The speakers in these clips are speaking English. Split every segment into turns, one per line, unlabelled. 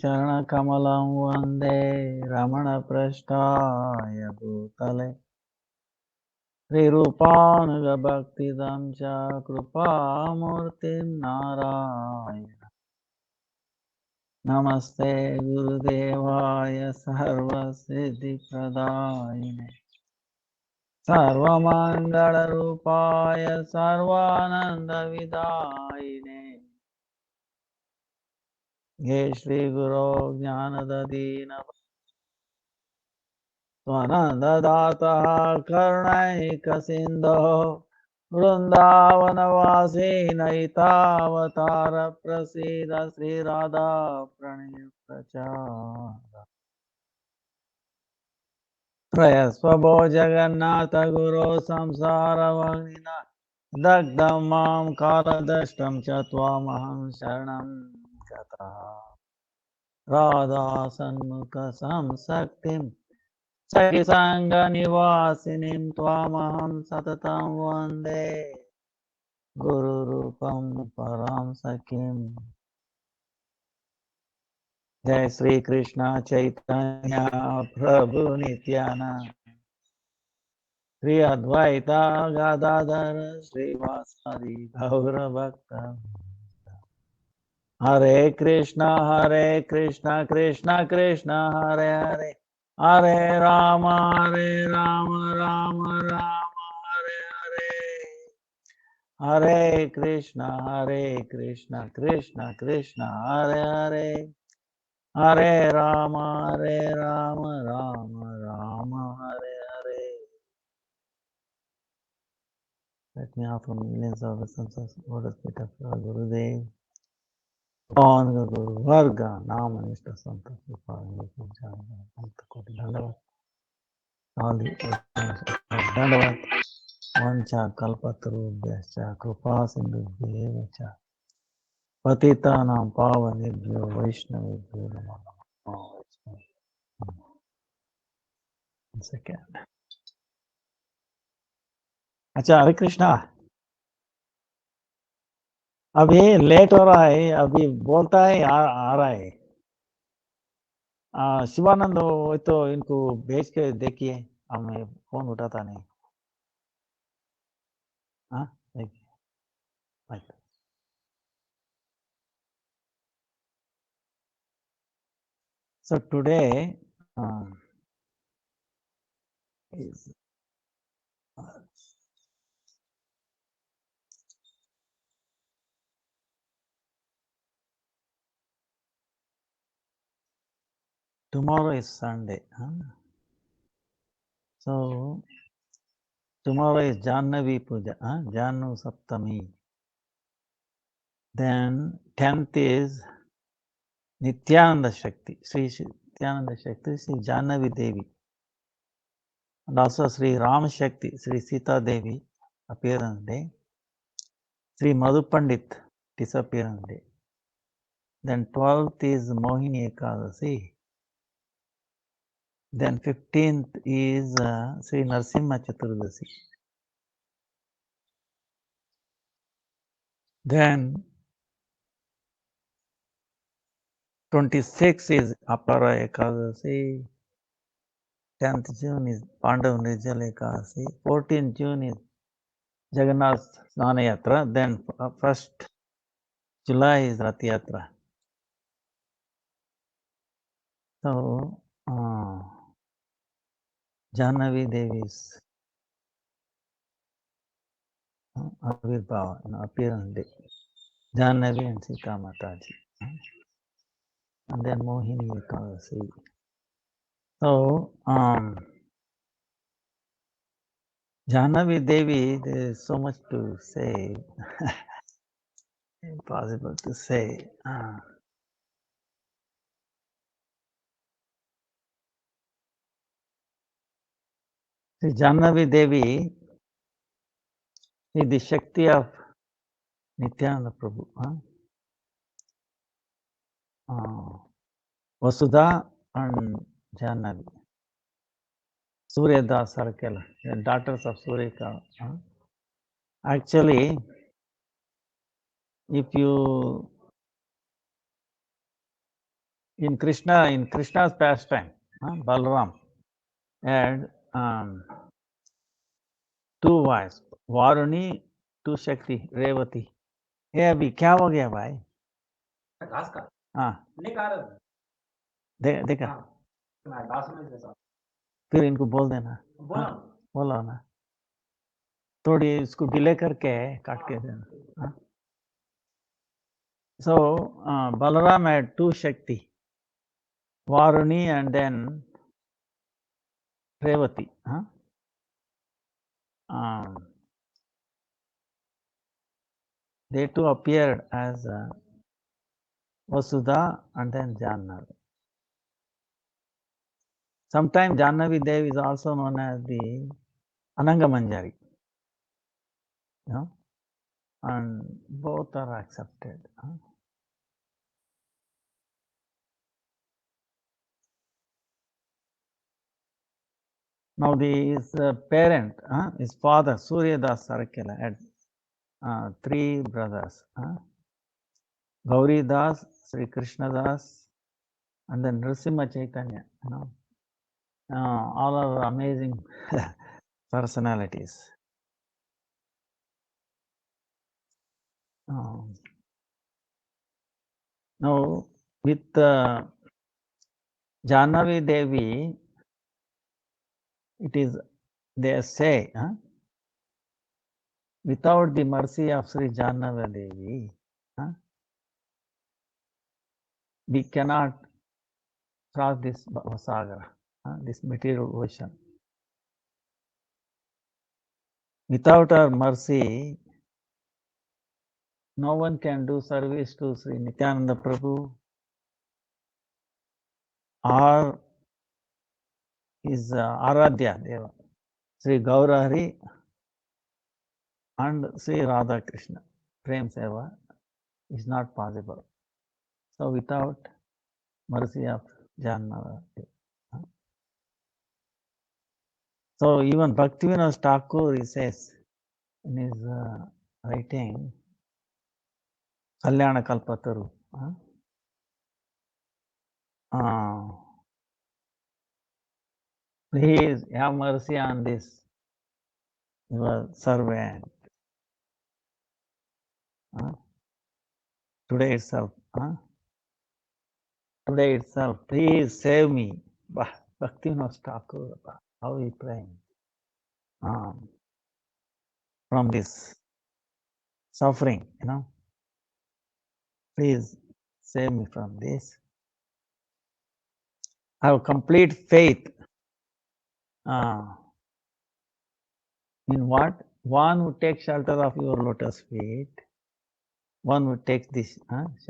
चरणकमलं वन्दे रमणपृष्ठाय भूतले श्रीरूपानुगभक्तिदं च कृपामूर्तिं नारायण नमस्ते गुरुदेवाय सर्वसिद्धिप्रदायिने सर्वमङ्गलरूपाय सर्वानन्दविदायिने हे श्रीगुरो ज्ञानददीन त्वनन्ददातः करुणैकसिन्धो वृन्दावनवासी नैतावतार प्रसीद श्रीराधा प्रणयप्रचार प्रयस्वभो जगन्नाथ गुरो संसारवह्निना दग्धं मां कालदष्टं च त्वामहं शरणं गतः राधा सन्मुख संसक्तिं सखिसङ्गनिवासिनीं त्वामहं सततं वन्दे गुरुरूपं परं सखीम्। जय श्री कृष्ण चैतन्य प्रभु नित्यानंद श्री अद्वैता गदाधर श्रीवासादि गौर भक्त हरे Krishna Krishna Krishna Hare Hare Hare Ram Ram Ram Hare Hare Hare Krishna Krishna Krishna Hare Hare Hare Ram Ram Ram Hare Hare. Let me offer millions of essentials for the sake of our Gurudev. On the Guru Varga, Nama Nishta Santa Kripalini Punjana, Anta Koti Dandavat, Sali Dandavat, Vancha Kalpataru Vyascha, Krupa Sindhu Devacha, Patita Nam Pavanibhyo Vaishnavibhyo Namo. One second. अच्छा हरे कृष्णा. अभी late हो रहा है, अभी बोलता है आ रहा है. शिवानंद वो तो इनको भेज के देखिए, हमें फोन उठाता नहीं. हाँ देखिए. So today is tomorrow is Sunday. So tomorrow is Jannavi Puja, Jannu Saptami. Then 10th is Nityananda Shakti, Sri Nityananda Shakti, Sri Jannavi Devi. And also Sri Ram Shakti, Sri Sita Devi, appearance day. Sri Madhu Pandit, disappearance day. Then 12th is Mohini Ekadasi. Then 15th is Sri Narsimha Chaturdasi. Then 26th is Apara Ekadasi. 10th June is Pandav Nirjal Ekadasi. 14th June is Jagannath Snana Yatra. Then 1st July is Rath Yatra. So Jannavi Devi's Avirbhava, appearance day. Jannavi and Sita Mataji. And then Mohini Ekadasi. So Jannavi Devi, there is so much to say. Impossible to say. See, Jannavi Devi is the Shakti of Nityananda Prabhu. Vasudha and Jannavi. Surya Das Sarakela, the daughters of Surya. Actually, if you in Krishna's pastime, Balaram had two wives, Varuni, two Shakti, Revati. ये अभी क्या हो गया भाई? घास का हाँ लेकर आ रहा देखा फिर इनको बोल देना बोला ना थोड़ी इसको डिले करके काट के देना so Balaram had two Shakti, Varuni and then Revati. They two appeared as Vasudha and then Jannavi. Sometimes Jannavi Devi is also known as the Ananga Manjari. And both are accepted. Now his parent, his father, Surya Das Sarakela, had three brothers. Gauri Das, Sri Krishna Das, and then Nrsimha Chaitanya. All are amazing personalities. Now with Jannavi Devi, it is, they say, without the mercy of Sri Jannavi Devi, we cannot cross this Sagar, this material ocean. Without her mercy, no one can do service to Sri Nityananda Prabhu or his Aradhya Deva, Sri Gaurahari and Sri Radha Krishna. Prem Seva is not possible. So without mercy of Jannavi. So even Bhaktivinoda Thakur, he says in his writing, Kalyana Kalpataru, please have mercy on this your servant. Today itself, please save me. Bhaktivinoda Thakur, how he praying from this suffering, please save me from this. I have complete faith in what? One who takes shelter of your lotus feet, one who takes this,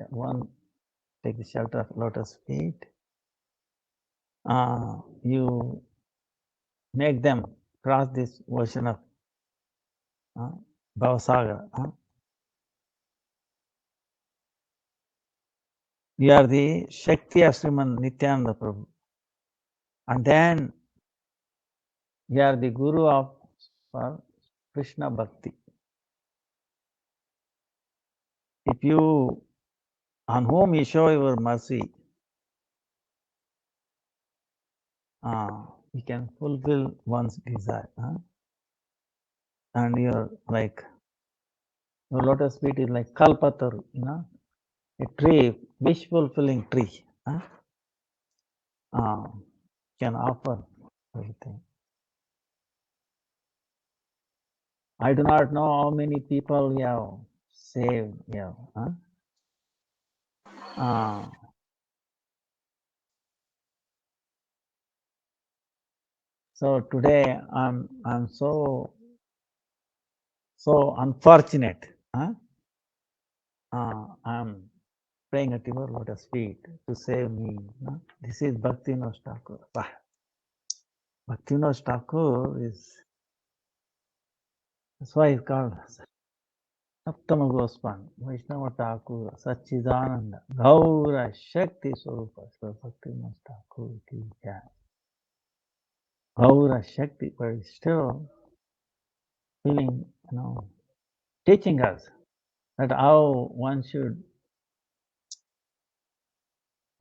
one take the shelter of lotus feet, you make them cross this ocean of Bhavasagar. You are the Shakti of Sriman Nityananda Prabhu. And then you are the Guru of Krishna Bhakti. If you, on whom you show your mercy, you can fulfill one's desire. And you're like, your lotus feet is like Kalpataru, a tree, wish fulfilling tree. Can offer everything. I do not know how many people you have saved. So today I'm so unfortunate. I'm praying at your lotus feet to save me. This is Bhaktivinoda Thakur. Bhaktivinoda Thakur is, that's why he's called Saptama Goswami, Vaishnava Thakur, Satchidananda, Gaura Shakti Swarupa, Bhaktivinoda Thakur ki jai. Gaura Shakti, but he's still feeling, teaching us that how one should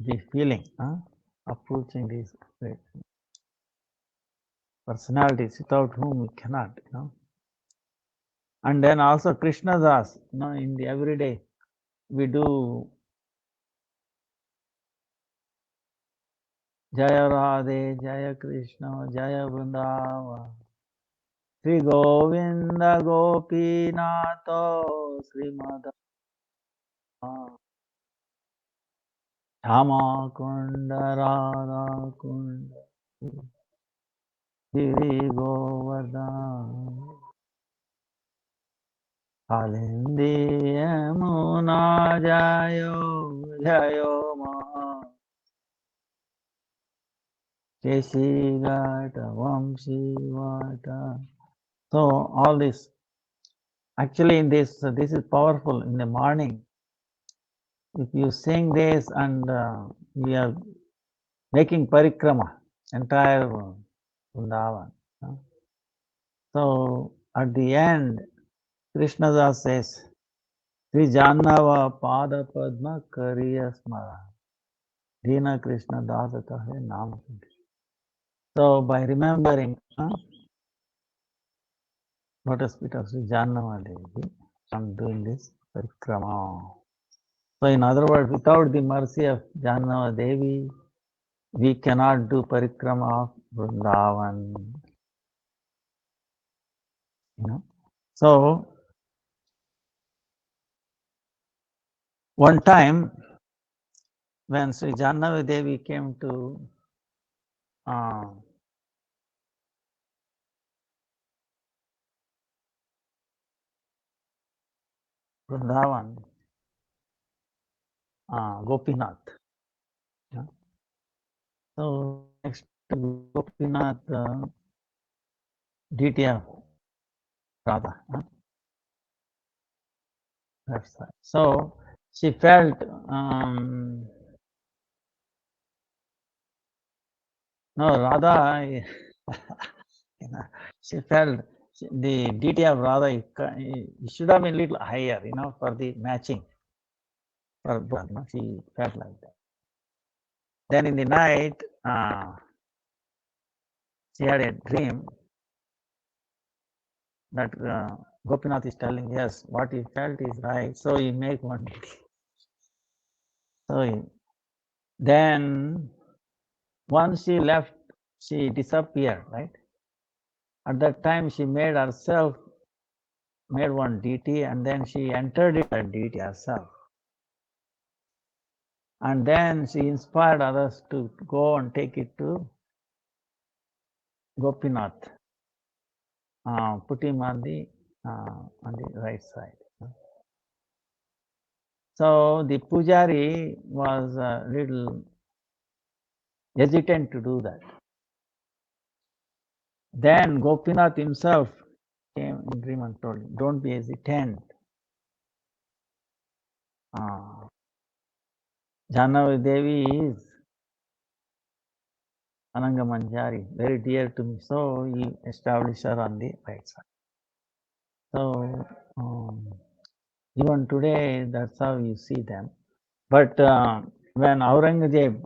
the feeling, approaching these great personalities without whom we cannot, And then also Krishna Das, in the everyday we do Jaya Radhe, Jaya Krishna, Jaya Vrindavan, Sri Govinda Gopinato, Srimad Shama Kunda Radha Kunda, Giri Govardhan, Kalindi Yamuna Jayo, Jayo Ma, Keshi Gata, Vamshi Vata. So all this, actually in this is powerful in the morning. If you sing this and we are making parikrama, entire Vrindavan. So at the end, Krishnadas says, Sri Jannava Pada Padma Kariya Smara, Dina Krishna Dasa Kahe Nam. So by remembering lotus feet of Sri Jannava Devi, I'm doing this parikrama. So in other words, without the mercy of Jannava Devi, we cannot do parikrama of Vrindavan. So one time when Sri Jannavi Devi came to Vrindavan, Gopinath. So next to Gopinath, deity of Radha. That's right. So she felt no Radha. She felt the deity of Radha should have been a little higher, for the matching. For she felt like that. Then in the night, she had a dream that Gopinath is telling, yes, what he felt is right, so he make one. So then once she left, she disappeared, right? At that time, she made one deity, and then she entered it, that deity herself. And then she inspired others to go and take it to Gopinath, put him on the right side. So the pujari was a little hesitant to do that. Then Gopinath himself came in dream and told him, don't be hesitant. Jannavi Devi is Ananga Manjari, very dear to me. So he established her on the right side. So even today, that's how you see them. But when Aurangzeb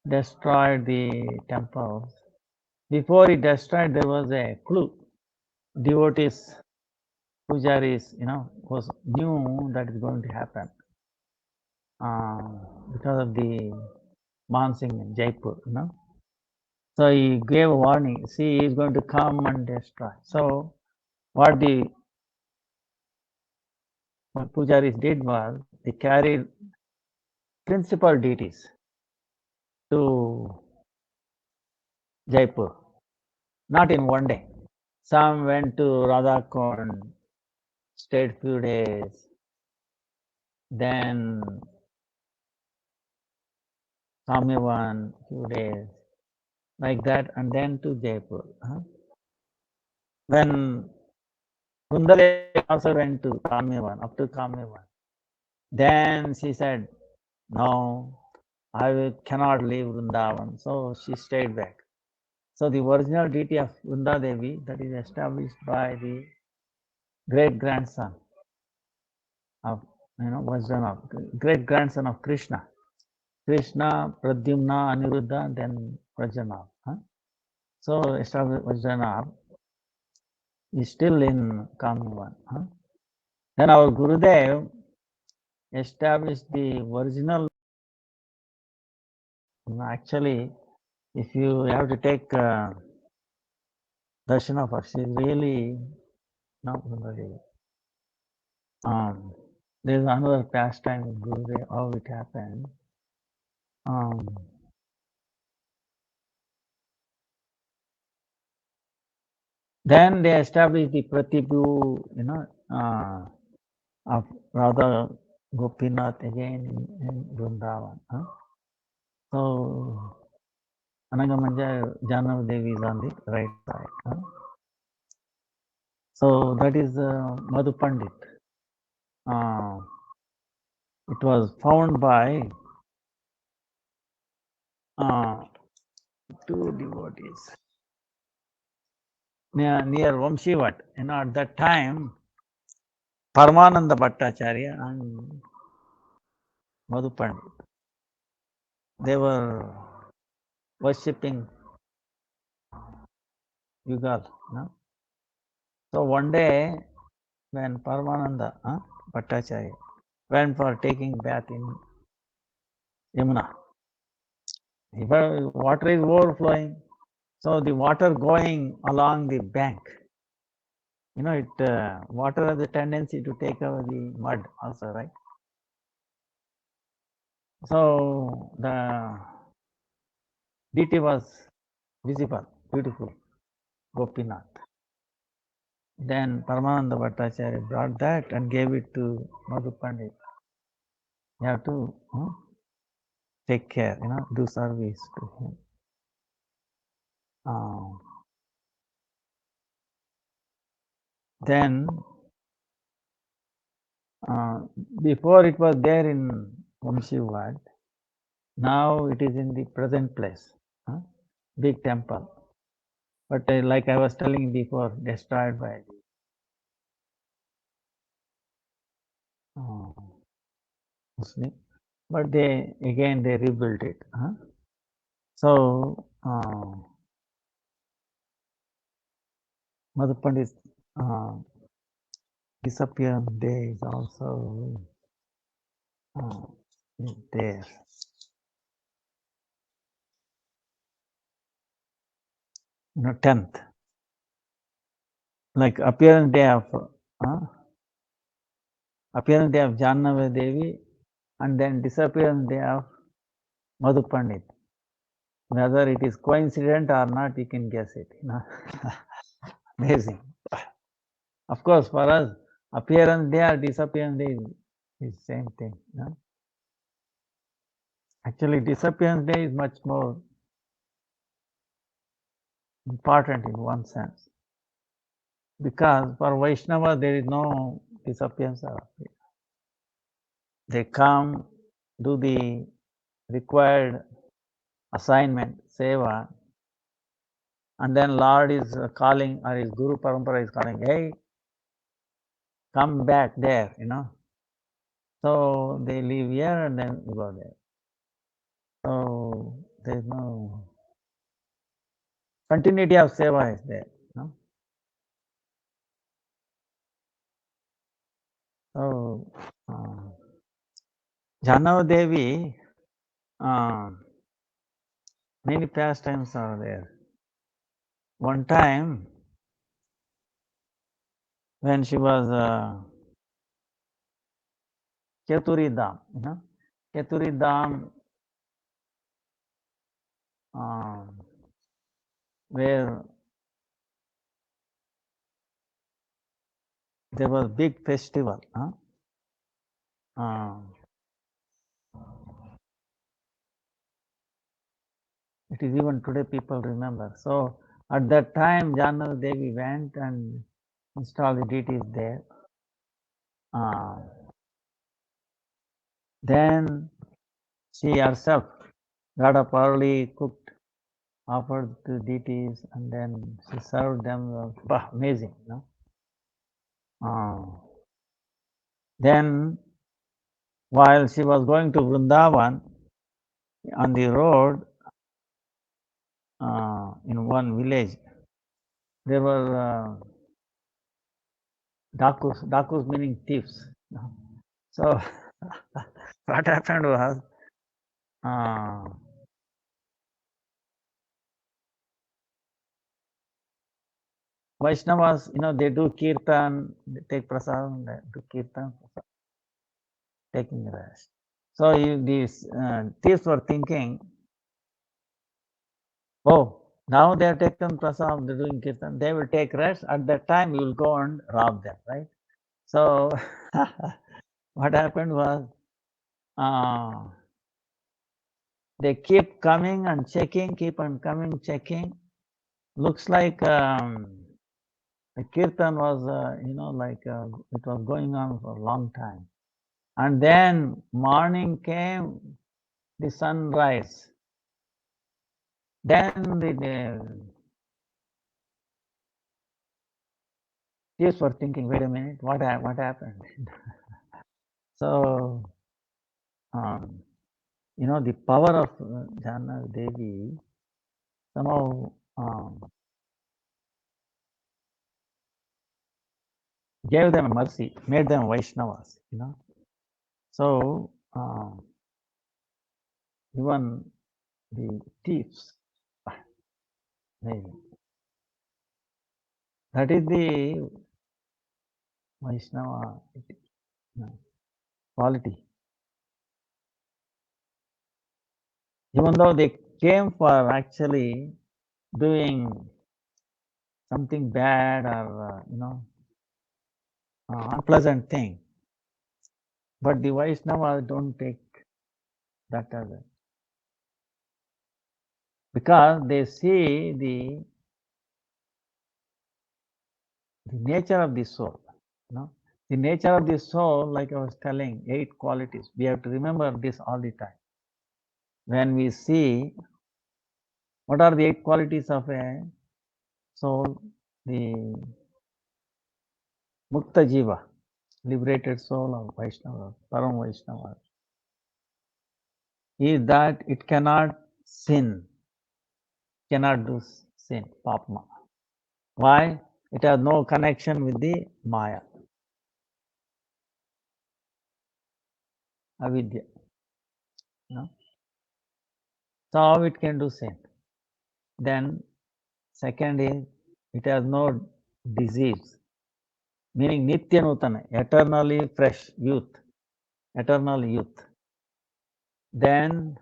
destroyed the temples, before he destroyed, there was a clue. Devotees, pujaris, was knew that is going to happen because of the Mansingh in Jaipur, So he gave a warning. See, he is going to come and destroy. So what the pujaris did was they carried principal deities to Jaipur, not in one day. Some went to Radhakund, stayed few days, then Kamyavan, few days, like that, and then to Jaipur. When Kundale also went to Kamyavan, up to Kamyavan, then she said, no, cannot leave Vrindavan. So she stayed back. So the original deity of Vrinda Devi, that is established by the great grandson of, great grandson of Krishna. Krishna, Pradyumna, Aniruddha, then Vajranath. Huh? So established Vajranath is still in Kamyavan. Huh? Then our Gurudev established the original. Actually, if you have to take darshan of her, she's really not very. There's another pastime in Gurudev, how it happened. Then they established the Pratibhu, of Radha Gopinath again in Vrindavan. Huh? So Anagamanja Janav Devi is on the right side. Huh? So that is Madhu Pandit. It was found by two devotees near Vamshivat. At that time, Paramananda Bhattacharya and Madhu Pandit, they were worshipping Yugal. No? So one day, when Paramananda Bhattacharya went for taking bath in Yamuna, water is overflowing. So the water going along the bank, water has a tendency to take over the mud also, right? So the deity was visible, beautiful, Gopinath. Then Paramananda Bhattacharya brought that and gave it to Madhu Pandit. You have to take care, do service to him. Then before it was there in Vamshivat, now it is in the present place, big temple. But like I was telling before, destroyed by Muslim. But they rebuilt it. So Madhu Pandit's disappearance day is also there. You know, 10th. Like appearance day of Jannavi Devi, and then disappearance day of Madhu Pandit. Whether it is coincident or not, you can guess it. Amazing. Of course, for us, appearance day or disappearance day is same thing. Actually, disappearance day is much more important in one sense, because for Vaishnava there is no disappearance or appearance. They come, do the required assignment, seva, and then Lord is calling, or his Guru Parampara is calling, hey, come back there, So they live here and then go there. So there is no continuity of seva is there. So Janava Devi, many pastimes are there. One time, when she was Keturi Dham, Keturi Dham, where there was big festival. It is even today people remember. So at that time, Janava Devi went and installed the deities there. Then she herself got up early, cooked, offered to deities, and then she served them. Amazing, Then, while she was going to Vrindavan, On the road, in one village, there were dakus. Dakus meaning thieves. So what happened was, uh, Vaishnavas, they do kirtan, they take prasadam, they do kirtan, taking rest. So these thieves were thinking, oh, now they are taking prasadam, they're doing kirtan, they will take rest. At that time, you will go and rob them, right? So what happened was, they keep coming and checking, keep on coming, checking. Looks like the kirtan was, it was going on for a long time. And then morning came, the sunrise. Then the thieves were thinking, wait a minute, what happened? So, the power of Jana Devi somehow gave them mercy, made them Vaishnavas, So, even the thieves, that is the Vaishnava quality. Even though they came for actually doing something bad or, unpleasant thing, but the Vaishnavas don't take that as a, because they see the nature of the soul. The nature of the soul, like I was telling, 8 qualities. We have to remember this all the time. When we see what are the 8 qualities of a soul, the Mukta Jiva, liberated soul of Vaishnava, Param Vaishnava, is that it cannot sin, cannot do sin, papma. Why? It has no connection with the Maya, avidya. So how it can do sin? Then second is, it has no disease, meaning Nitya Nutana, eternally fresh youth, eternal youth. Then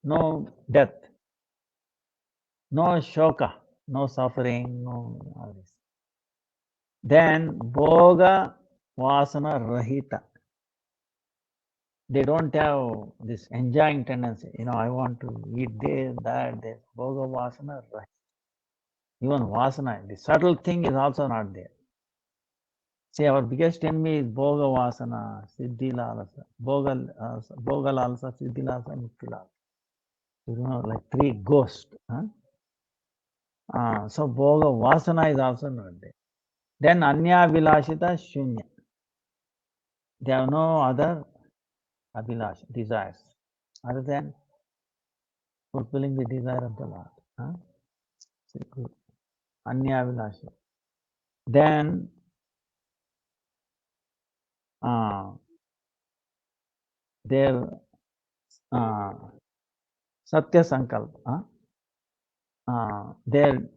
no death, no shoka, no suffering, no all this. Then Bhoga Vasana Rahita. They don't have this enjoying tendency. I want to eat this, that, this. Bhoga Vasana Rahita. Even Vasana, the subtle thing is also not there. See, our biggest enemy is Bhoga Vasana, Siddhi Lalasa, Bhoga Lalasa, Siddhi Lalasa, Mukti Lalasa. Like 3 ghosts. So Bhoga Vasana is also not there. Then Anya Vilashita Shunya. They have no other Abhilash, desires, other than fulfilling the desire of the Lord. Anya Vilashita. Then their Satya Sankalpa, their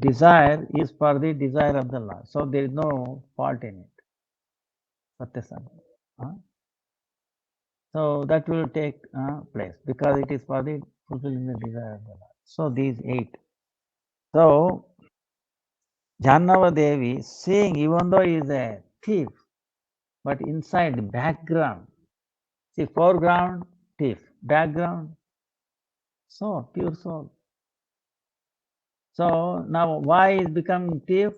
desire is for the desire of the Lord. So there is no fault in it. Satya Sankalpa. So that will take place because it is for the fulfilling the desire of the Lord. So these 8. So Jannava Devi, seeing, even though he is a thief, but inside the background, see, foreground, thief, background, soul, pure soul. So now why is becoming thief?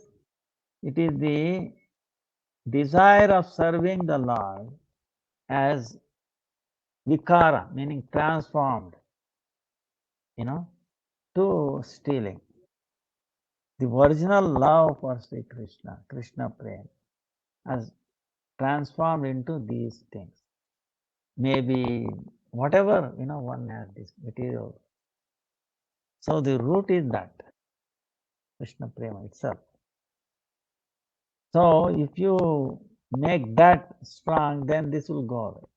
It is the desire of serving the Lord as vikara, meaning transformed, to stealing. The original love for Sri Krishna, Krishna Prem, has transformed into these things. maybe whatever, one has this material. So the root is that Krishna Prema itself. So if you make that strong, then this will go away.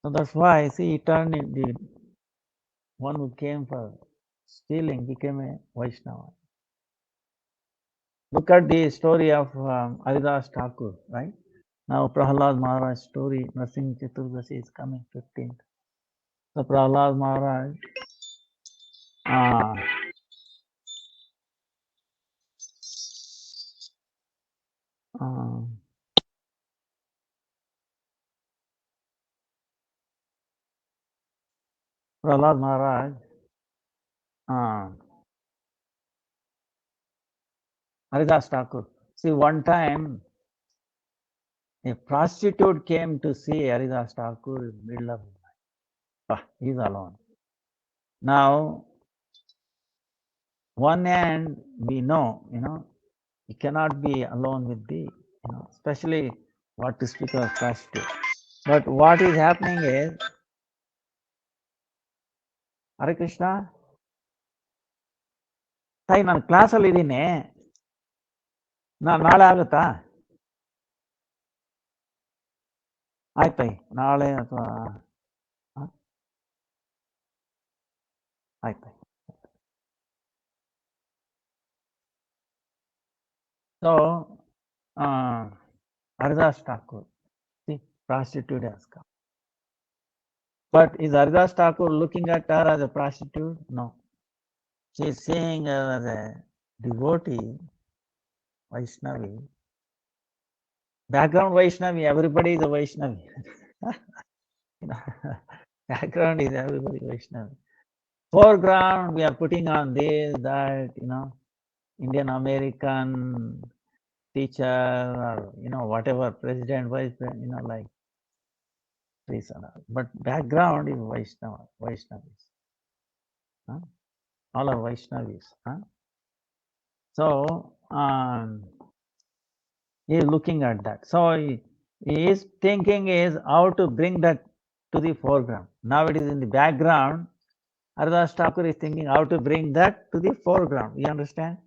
So that's why, see, he turned in the one who came for stealing became a Vaishnava. Look at the story of Haridas Thakur, right? Now Prahlad Maharaj story, Nasing Chaturdashi is coming 15th. So Prahlad Maharaj, uh, uh, Prahlad Maharaj, uh, Haridas Thakur. See, one time a prostitute came to see Haridas Thakur in the middle of the night. He's alone. Now, one hand we know, you cannot be alone with the, especially what to speak of prostitute. But what is happening is, Hare Krishna, ತಾಯಿ ನಾನು ಕ್ಲಾಸಲ್ಲಿ ಇದ್ದೀನಿ, ನಾಳೆ ಆಗುತ್ತಾ? ಆಯ್ತಾಯಿ, ನಾಳೆ ಅಥವಾ ಆಯ್ತಾಯಿ. So, Haridas Thakur, see, prostitute has come. But is Haridas Thakur looking at her as a prostitute? No. She is seeing her as a devotee, Vaishnavi. Background Vaishnavi, everybody is a Vaishnavi. Background is everybody Vaishnavi. Foreground, we are putting on this, that, Indian American teacher or, whatever, president, vice president, like this and all. But background is Vaishnavis. Huh? All are Vaishnavis. Huh? So, he is looking at that. So, his thinking is how to bring that to the foreground. Now it is in the background. Haridas Thakur is thinking how to bring that to the foreground. You understand?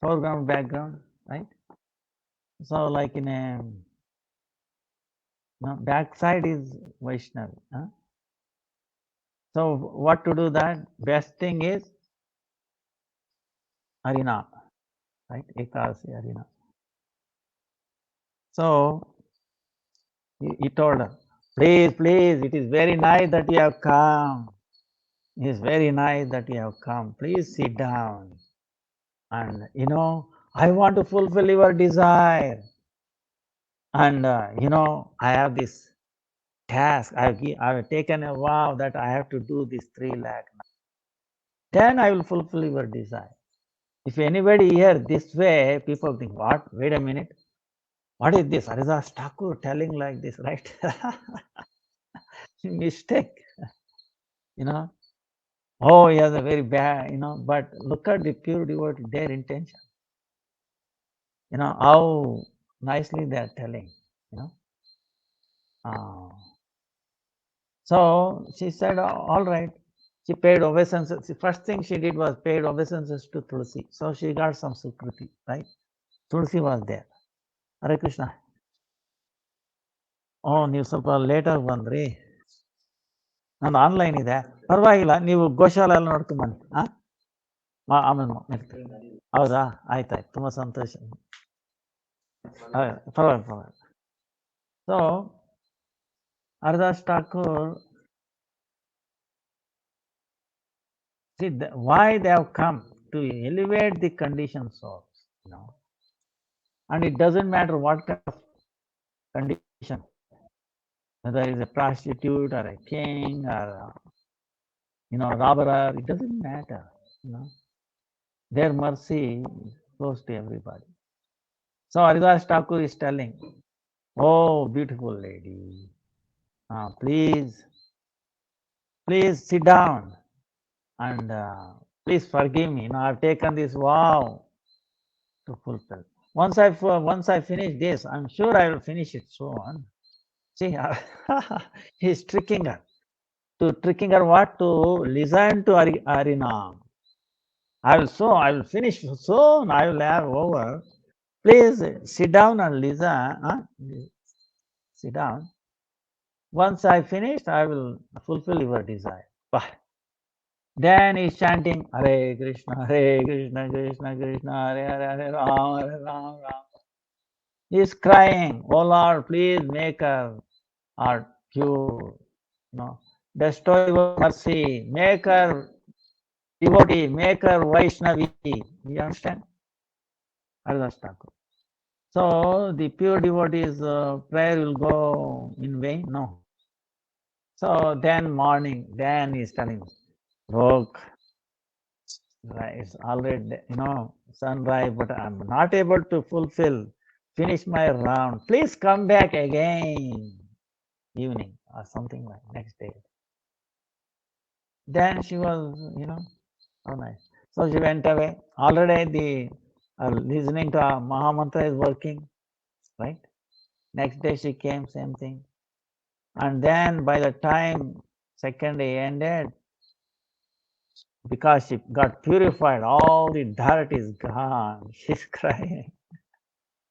Foreground, background, right? So, like in a backside is Vaishnavi. Huh? So, what to do that? Best thing is Harina, right? Ekadasi Harina. So, he told her, please, it is very nice that you have come. It is very nice that you have come. Please sit down. And, I want to fulfill your desire. And, I have this task. I have taken a vow that I have to do this 3 lakh. Then I will fulfill your desire. If anybody here this way, people think, what? Wait a minute. What is this? Haridas Thakur telling like this, right? Mistake. Oh, he has a very bad, but look at the pure devotee, their intention. How nicely they are telling, So she said, all right. She paid obeisances. The first thing she did was paid obeisances to Tulsi. So she got some Sukriti, right? Tulsi was there. Hare Krishna. ನೀವು ಸ್ವಲ್ಪ ಲೇಟಾಗಿ ಬಂದ್ರಿ, ನಾನು online ಇದೆ, ಪರವಾಗಿಲ್ಲ, ನೀವು ಗೋಶಾಲೆ ಎಲ್ಲ ನೋಡ್ಕೊಂಬನ್ನಿ. ಆಮೇಲೆ ಹೌದಾ, ಆಯ್ತಾಯ್ತು, ತುಂಬ ಸಂತೋಷ. ಪರವಾಗಿಲ್ಲ. So Haridas Thakur, see, why they have come to elevate the conditioned souls, and it doesn't matter what kind of condition, whether it's a prostitute or a king or robber, it doesn't matter. Their mercy is close to everybody. So Haridas Thakur is telling, oh beautiful lady, please sit down and please forgive me. I've taken this vow to fulfill. Once I finish this, I'm sure I will finish it soon. See, he's tricking her. Tricking her what? To listen to Harinam. I will finish soon. I will have over. Please sit down and listen. Sit down. Once I finish, I will fulfill your desire. Bye. Then he's chanting Hare Krishna, Krishna Krishna, Hare Ram, Ram. He's crying, oh Lord, please make her heart pure. No, bestow your mercy, make her devotee, make her Vaishnavi. You understand? Haridas Thakur. So the pure devotee's prayer will go in vain? No. So then morning, then he's telling, look, it's already, sunrise, but I'm not able to finish my round. Please come back again, evening or something like next day. Then she was, oh nice. So she went away. Already the listening to Mahamantra is working, right? Next day she came, same thing. And then by the time second day ended, because she got purified, all the dirt is gone. She's crying.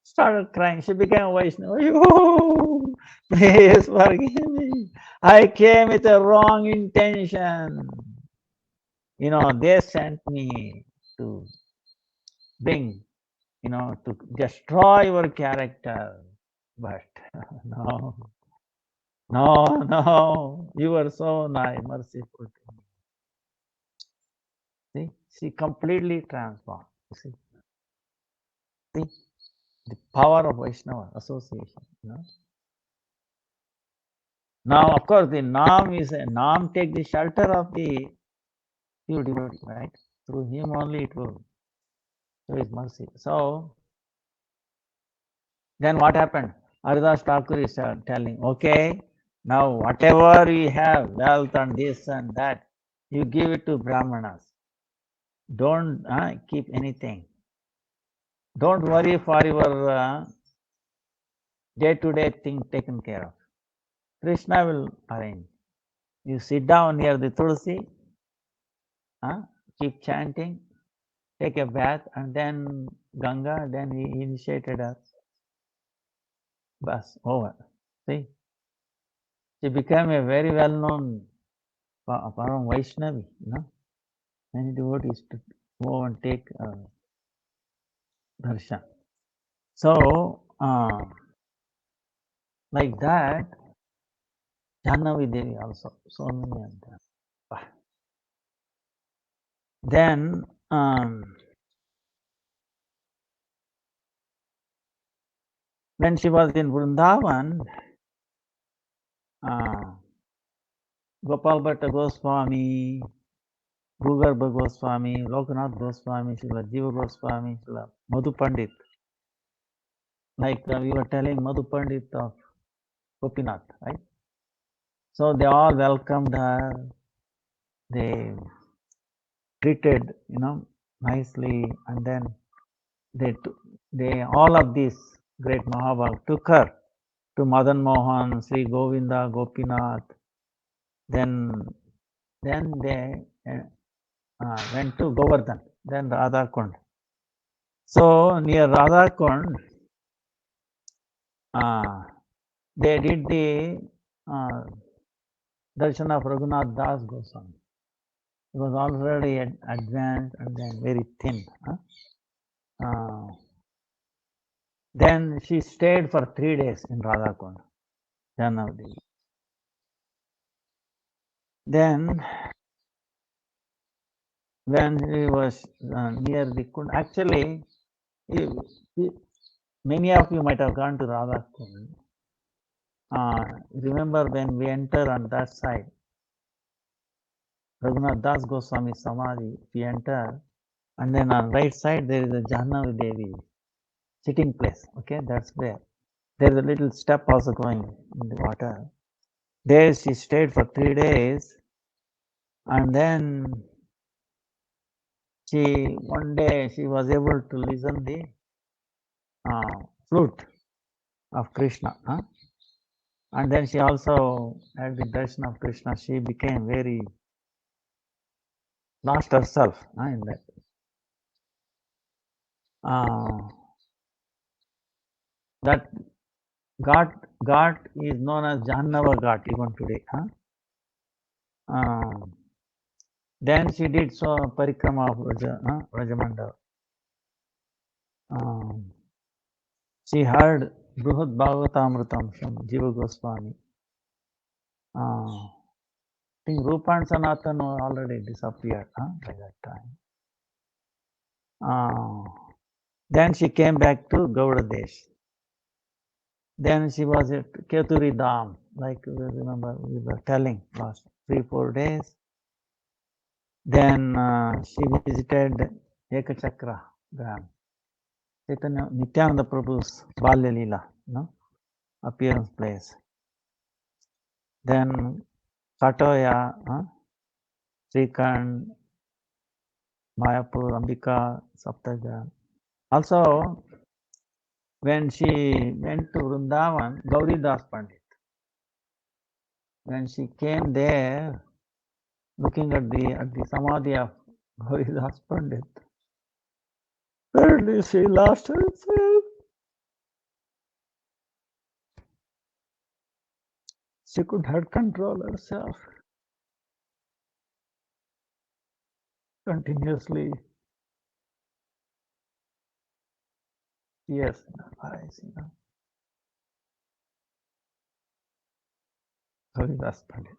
Started crying. She became a Vaishnava. Oh, please forgive me. I came with a wrong intention. They sent me to bring, to destroy your character. But no, no, you were so nice, merciful to me. See, she completely transformed. See the power of Vaishnava association. Now, of course, the Nam take the shelter of the pure devotee, right? Through him only it will show his mercy. So then what happened? Haridas Thakur is telling, okay, now whatever we have, wealth and this and that, you give it to Brahmanas. Don't keep anything. Don't worry for your day-to-day thing taken care of. Krishna will arrange. You sit down near the Tulsi, keep chanting, take a bath, and then Ganga, then he initiated us. Bas, over. See, she became a very well-known Param Vaishnavi, Many devotees to go and take darshan. So, like that, Jahnavi Devi also, so many of them. Then, when she was in Vrindavan, Gopal Bhatta Goswami, Bhugarbha Goswami, Lokanath Goswami, Srila Jiva Goswami, Srila Madhu Pandit. Like we were telling Madhu Pandit of Gopinath, right? So they all welcomed her. They treated, nicely, and then they all of these great Mahabharata took her to Madan Mohan, Sri Govinda, Gopinath. Then they went to Govardhan, then Radhakund. So near Radhakund, they did the darshan of Raghunath Das Goswami. He was already advanced and then very thin. Then she stayed for 3 days in Radhakund, Janavadi. Then when he was near the Kund, actually, many of you might have gone to Radhakund. Remember when we enter on that side, Raghunath Das Goswami Samadhi, we enter, and then on right side there is a Jahnavi Devi sitting place. Okay, that's where. There's a little step also going in the water. There she stayed for 3 days, and then one day she was able to listen the flute of Krishna. And then she also had the darshan of Krishna. She became very lost herself in that. That Ghat is known as Jahannava Ghat even today. Then she did so parikrama of Rajamandal. She heard Bruhad Bhagavatamritam from Jiva Goswami. I think Rupa and Sanatan already disappeared by that time. Then she came back to Gauda Desh. Then she was at Keturi Dham, like remember we were telling last 3-4 days. Then she visited Ekachakra Gram, Chaitanya Nityananda Prabhu's Balya Leela, appearance place. Then Katoya, Srikhand, Mayapur, Ambika, Saptaja. Also, when she went to Vrindavan, Gauri Das Pandit, when she came there, looking at the samadhi of Gauri Das Pandit, apparently she lost herself. She could not control herself. Continuously, tears in her eyes, Gauri Das Pandit.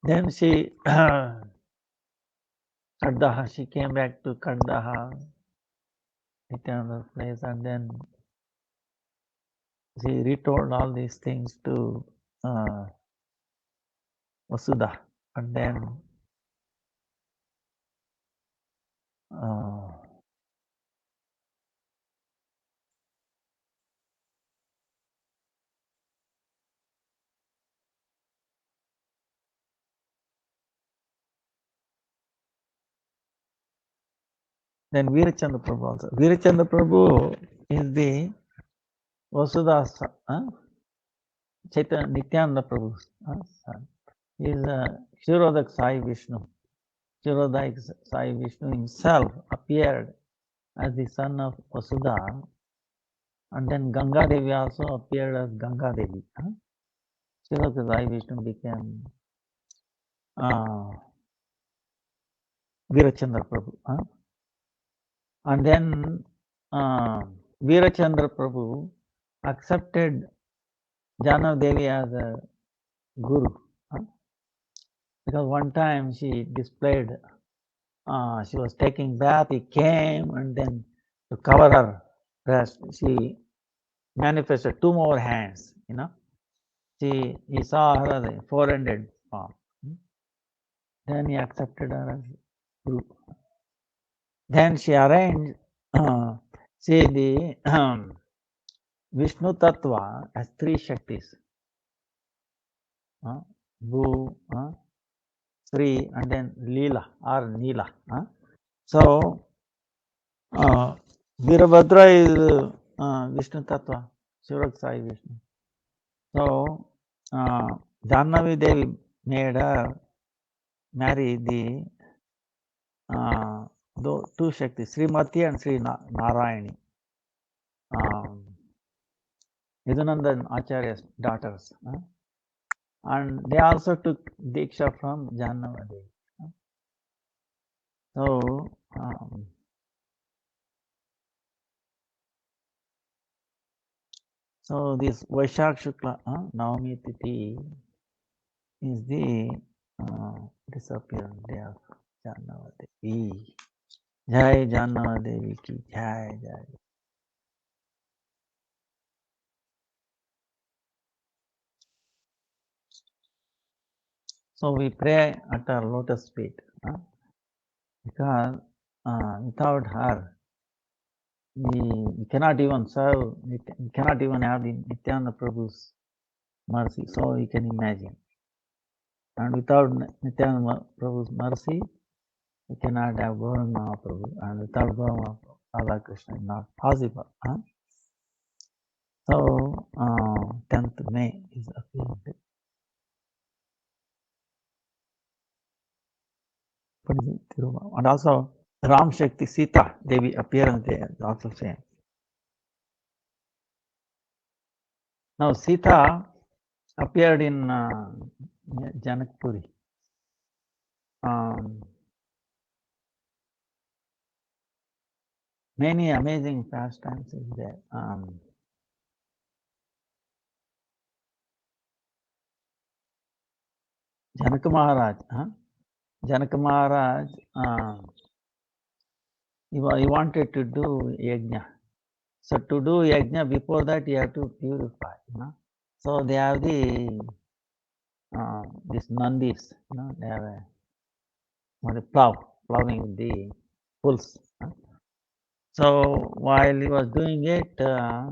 Then she Kandaha, she came back to Kandaha, Nityananda's place, and then she retold all these things to Vasudha, and then Veerachandra Prabhu also. Veerachandra Prabhu is the Vasuda's Chaitanya Nityananda Prabhu's son. He is Kshirodak Sai Vishnu. Kshirodak Sai Vishnu himself appeared as the son of Vasudha, and then Ganga Devi also appeared as Ganga Devi. Kshirodak Sai Vishnu became Veerachandra Prabhu. And then Veerachandra Prabhu accepted Janav Devi as a guru. Because one time she displayed, she was taking bath, he came, and then to cover her breast, she manifested 2 more hands, He saw her as a 400 form. Then he accepted her as guru. Then she arranged, see the Vishnu Tattva has 3 Shaktis. Bhu, Sri, and then Leela or Neela. So, Virabhadra is Vishnu Tattva, Shivarak Sai Vishnu. So, Jannavi Devi made her marry the 2 Shaktis, Srimati and Sri Narayani. Yadunandan Acharya's daughters. And they also took Diksha from Jahannava Devi. So this Vaishak Shukla Navami Tithi is the disappearance day of Jahannava Devi. Jai Jahannava Devi ki Jai Jai. So we pray at our lotus feet because without her we cannot even serve, we cannot even have the Nityananda Prabhu's mercy. So you can imagine. And without Nityananda Prabhu's mercy, we cannot have Gauranga Mahaprabhu. And without Gauranga Radha Krishna, is not possible. Huh? So 10th May is appearing. And also Ram Shakti Sita Devi appearance there is also same. Now Sita appeared in Janakpuri. Many amazing pastimes is there. Janaka Maharaj, Janaka Maharaj, he wanted to do yajna. So to do yajna, before that you have to purify. So they have the this nandis. They have a plowing the bulls. So while he was doing it, the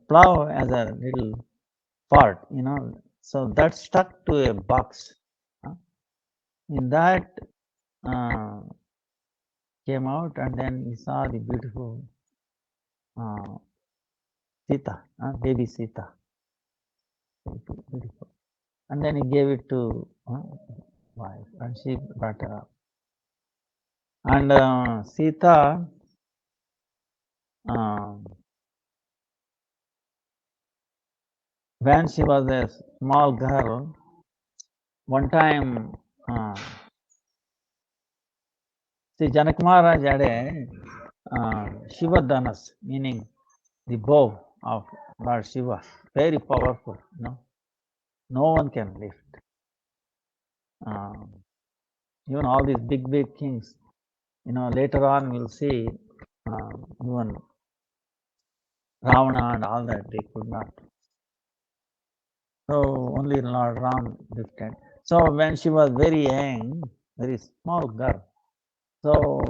plow has a little part, so that stuck to a box. In that came out, and then he saw the beautiful Sita, baby Sita, beautiful. And then he gave it to wife, and she brought her up. And Sita, when she was a small girl, one time, see, Janak Maharaj had a Shiva Dhanas, meaning the bow of Lord Shiva, very powerful. No one can lift. Even all these big kings, later on we'll see even Ravana and all that, they could not. So only Lord Ram lifted. So when she was very young, very small girl, so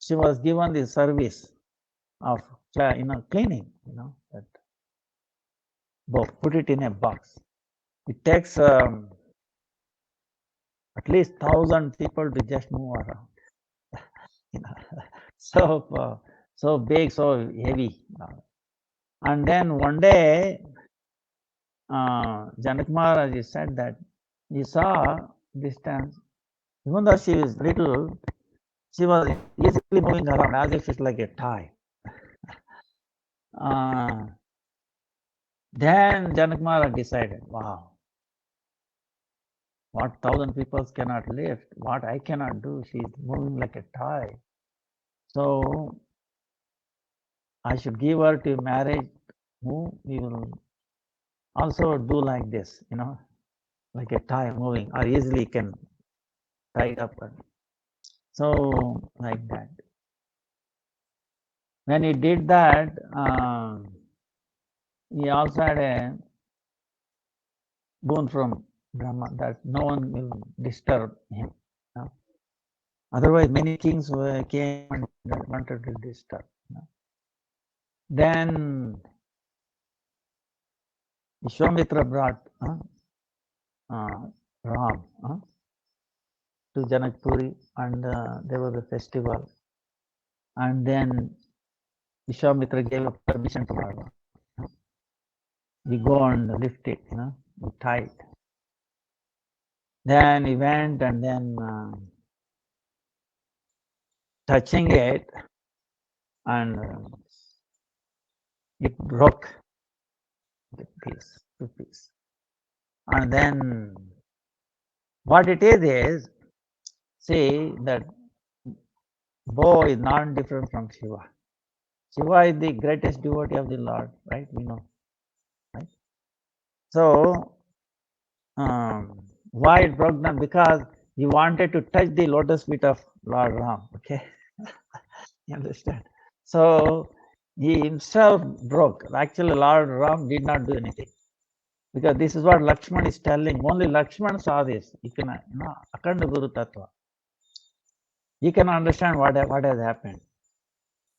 she was given the service of cleaning, that bow, put it in a box. It takes at least 1,000 people to just move around. So big, so heavy. And then one day, Janak Maharaj said that he saw distance, even though she was little, she was easily moving around as if it's like a toy. Then Janak Maharaj decided, wow, what 1,000 people cannot lift, what I cannot do, she's moving like a toy. So I should give her to marriage, who we will also do like this, like a toy moving, or easily can tie it up. So like that. When he did that, he also had a boon from Brahma that no one will disturb him. Otherwise, many kings came and wanted to disturb. Then Vishwamitra brought Ram to Janakpuri, and there was a festival. And then Vishwamitra gave a permission to Ram. We go and lift it, we tie it. Then he went, and then touching it, and it broke the piece, two piece. And then what it is, see that bow is not different from Shiva. Shiva is the greatest devotee of the Lord, right? We know, right? So why it broke down? Because he wanted to touch the lotus feet of Lord Ram. Okay, you understand? So he himself broke. Actually, Lord Ram did not do anything, because this is what Lakshman is telling. Only Lakshman saw this. He can, Akhanda Guru Tattva. He can understand what has happened.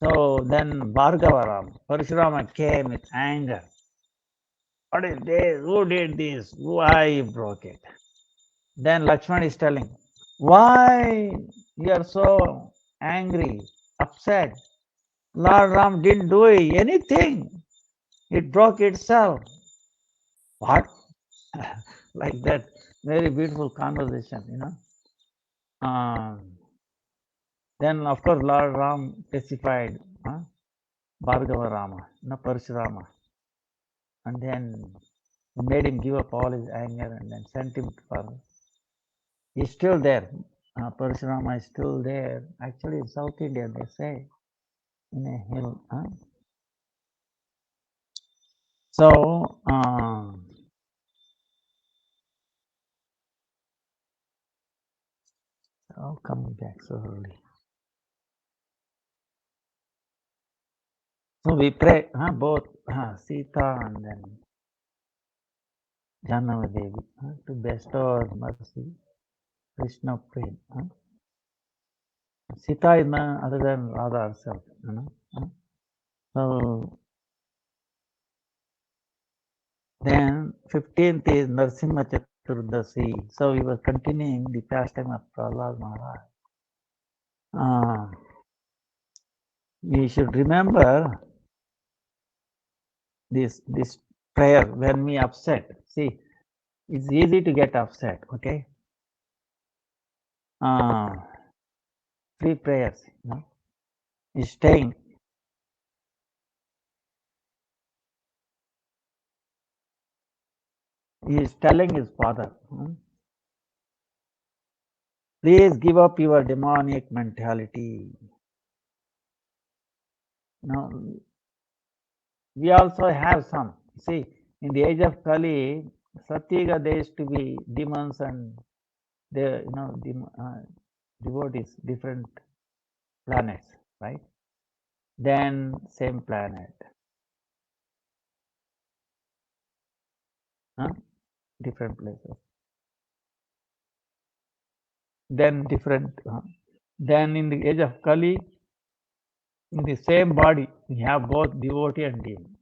So then Bhargavarama, Parashurama came with anger. What is this? Who did this? Why broke it? Then Lakshman is telling, why you are so angry, upset? Lord Ram didn't do anything. It broke itself. What? Like that. Very beautiful conversation. Then, of course, Lord Ram testified, Bhargava Rama, Parashurama. And then made him give up all his anger and then sent him for. He's still there. Parashurama is still there. Actually, in South India, they say, in a hill. So, coming back so early. So we pray, both Sita and then Janava Devi to bestow mercy, Krishna prayed. Sita is none other than Radha herself. So then 15th is Narsimha Chaturdasi. So we were continuing the pastime of Prahlad Maharaj. We should remember this prayer when we upset. See, it's easy to get upset, okay? 3 prayers, is staying. He is telling his father, please give up your demonic mentality. Now, we also have some. See, in the age of Kali, Satyuga, there used to be demons and the devotees, different planets, right? Then same planet, different places. Then different. Then in the age of Kali, in the same body, we have both devotee and demon.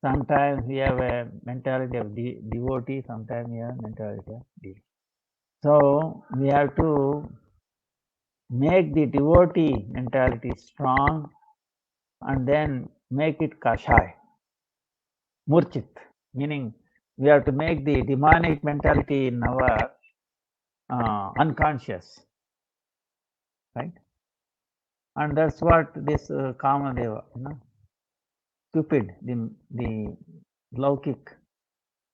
Sometimes we have a mentality of devotee, sometimes we have mentality of demon. So we have to make the devotee mentality strong and then make it kashai, murchit, meaning we have to make the demonic mentality in our unconscious, right? And that's what this Kamadeva, Cupid, the Laukik,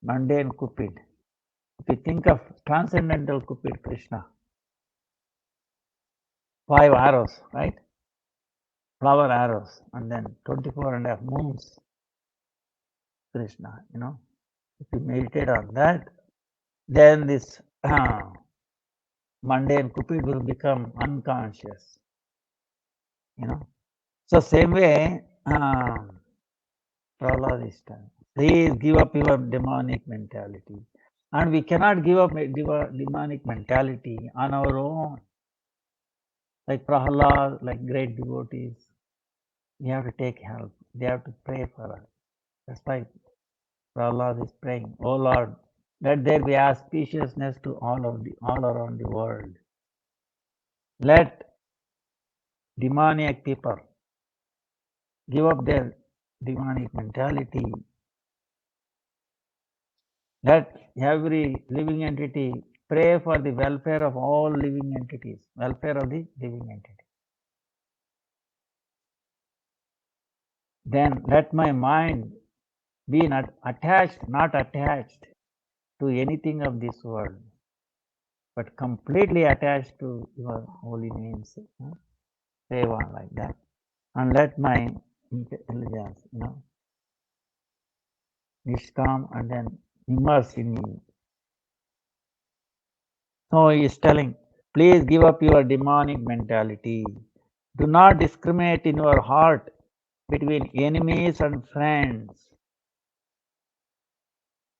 mundane Cupid. If you think of transcendental Cupid, Krishna, 5 arrows, right? Flower arrows, and then 24 and a half moons, Krishna, If you meditate on that, then this mundane Cupid will become unconscious, So same way, Prahlad is telling, please give up your demonic mentality. And we cannot give up demonic mentality on our own. Like Prahlad, like great devotees, we have to take help. They have to pray for us. That's why Prahlad is praying, oh Lord, let there be auspiciousness to all around the world. Let demoniac people give up their demonic mentality. Let every living entity pray for the welfare of all living entities, welfare of the living entity. Then let my mind be not attached to anything of this world, but completely attached to your holy names. Say one like that. And let my intelligence, nishkam and then immerse in me. So he is telling, please give up your demonic mentality. Do not discriminate in your heart between enemies and friends.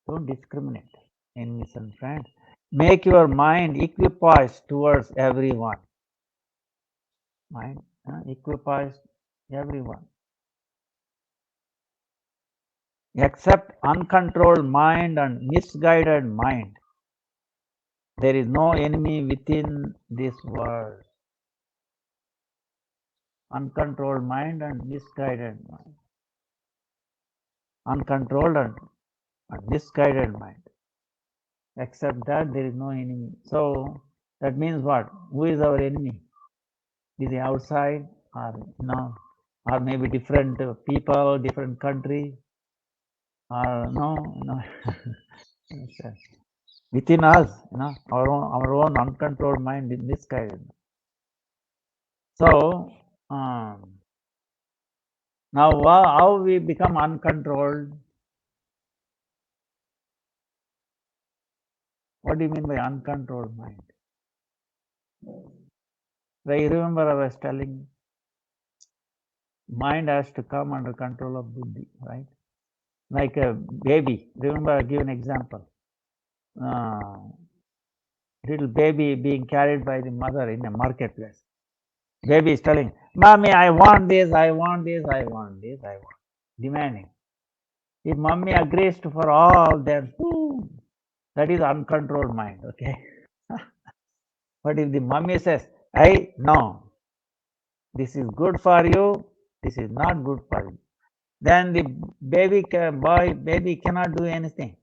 Don't discriminate, enemies and friends. Make your mind equipoised towards everyone. Mind equipoised everyone. Except uncontrolled mind and misguided mind, there is no enemy within this world. Uncontrolled mind and misguided mind. Uncontrolled and misguided mind. Except that there is no enemy. So that means what? Who is our enemy? Is it outside or no? Or maybe different people, different country? Or no. Within us, our own uncontrolled mind is misguided. So now how we become uncontrolled? What do you mean by uncontrolled mind? I remember I was telling, mind has to come under control of buddhi, right? Like a baby. Remember, I give an example. Little baby being carried by the mother in a marketplace. Baby is telling, "Mommy, I want this, I want this, I want this, I want," demanding. If mommy agrees to for all, then that is uncontrolled mind, okay? But if the mommy says, "Hey, no, this is good for you, this is not good for you," then the baby cannot do anything.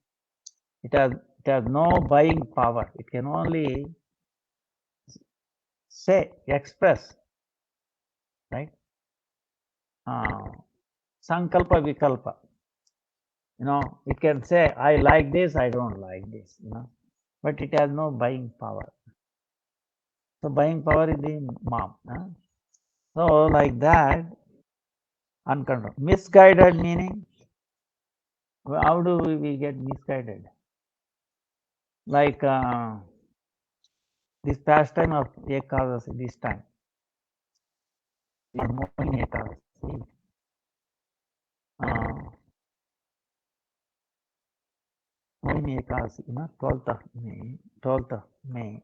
It has no buying power. It can only say, express, right? Sankalpa vikalpa. It can say, I like this, I don't like this, but it has no buying power. So buying power is the mom. So like that, uncontrolled. Misguided meaning, how do we get misguided? Like this pastime of Ekadasi, this time, the morning Ekadasi, morning Ekadasi, 12th of May.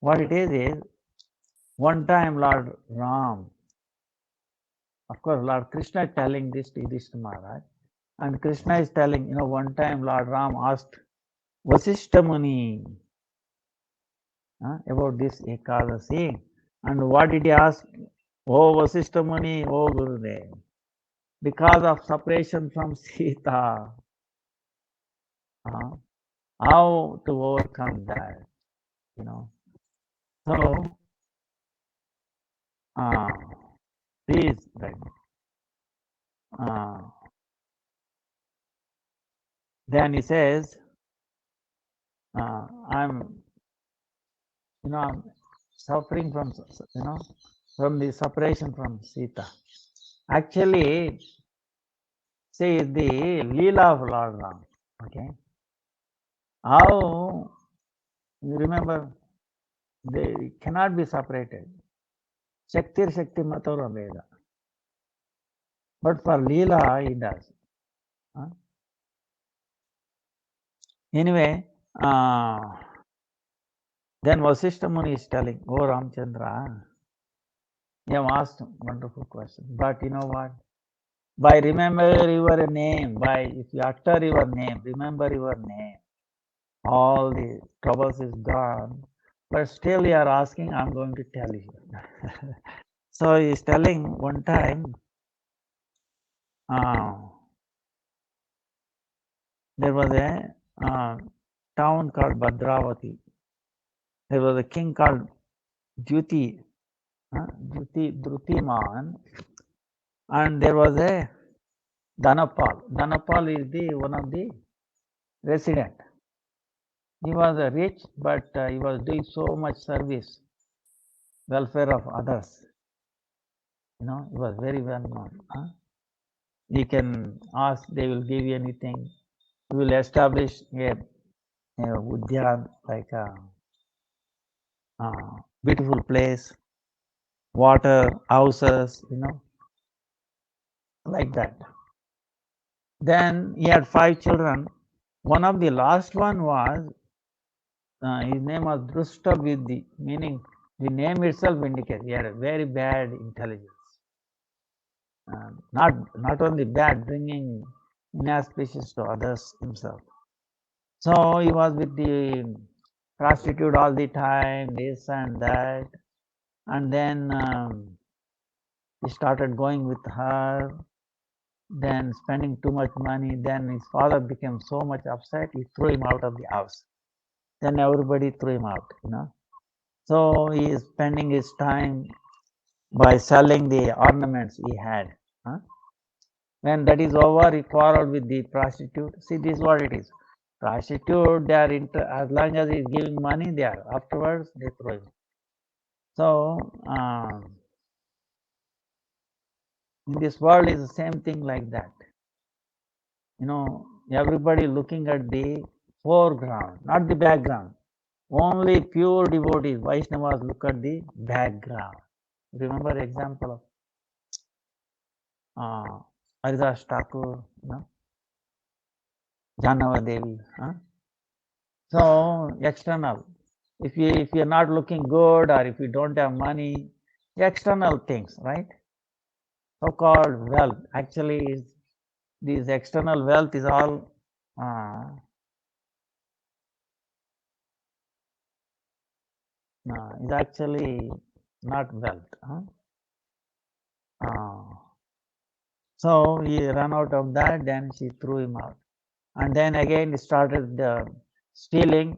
What it is one time Lord Ram, of course, Lord Krishna is telling this to Yudhishthira Maharaj, and Krishna is telling, one time Lord Ram asked Vasishtha Muni about this Ekadasi, and what did he ask? Oh Vasishtha Muni, oh Gurudev, because of separation from Sita, how to overcome that, So, please, then he says, I'm suffering from, from the separation from Sita. Actually, see the Leela of Lord Ram. Okay, how you remember they cannot be separated. Shaktir Shakti Matora Veda. But for Leela, he does. Anyway, then Vasishtha Muni is telling, oh Ramchandra, you have asked a wonderful question. But you know what? By remember your name, if you utter your name, remember your name, all the troubles is gone. But still you are asking, I'm going to tell you. So he is telling one time, there was a town called Bhadravati. There was a king called Drutiman, and there was a Dhanapal. Dhanapal is one of the resident. He was rich, but he was doing so much service, welfare of others. He was very well known. You can ask, they will give you anything. You will establish a udyan, like a beautiful place, water, houses, like that. Then he had 5 children. One of the last one was, his name was Drushta Vidhi, meaning the name itself indicates he had a very bad intelligence. not only bad, bringing inauspicious to others himself. So he was with the prostitute all the time, this and that, and then he started going with her, then spending too much money. Then his father became so much upset, he threw him out of the house. Then everybody threw him out. So he is spending his time by selling the ornaments he had. Huh? When that is over, he quarreled with the prostitute. See, this is what it is. Prostitute, they are as long as he is giving money, they are. Afterwards, they throw him. So, in this world is the same thing like that. Everybody looking at the foreground, not the background. Only pure devotees, Vaishnavas, look at the background. Remember example of Haridas Thakur, Janava Devi. So external. If you're not looking good, or if you don't have money, external things, right? So-called wealth. Actually, this external wealth is all is actually not wealth. So he ran out of that, then she threw him out. And then again he started stealing.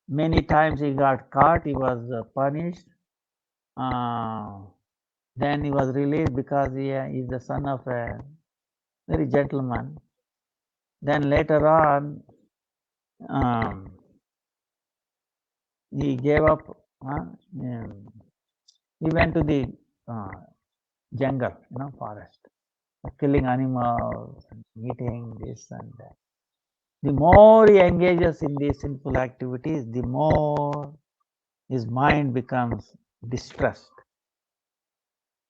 Many times he got caught, he was punished. Then he was released because he is the son of a very gentleman. Then later on, he gave up. He went to the jungle, forest, killing animals, eating this and that. The more he engages in these sinful activities, the more his mind becomes distressed.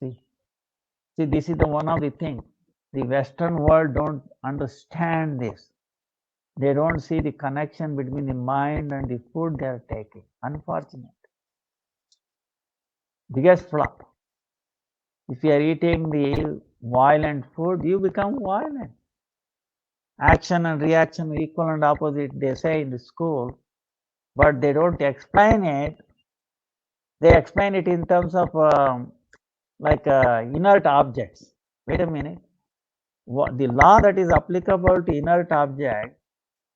See, this is the one of the things. The Western world don't understand this. They don't see the connection between the mind and the food they are taking. Unfortunate. Biggest flop. If you are eating the violent food, you become violent. Action and reaction are equal and opposite, they say in the school, but they don't explain it. They explain it in terms of inert objects. Wait a minute. The law that is applicable to inert object,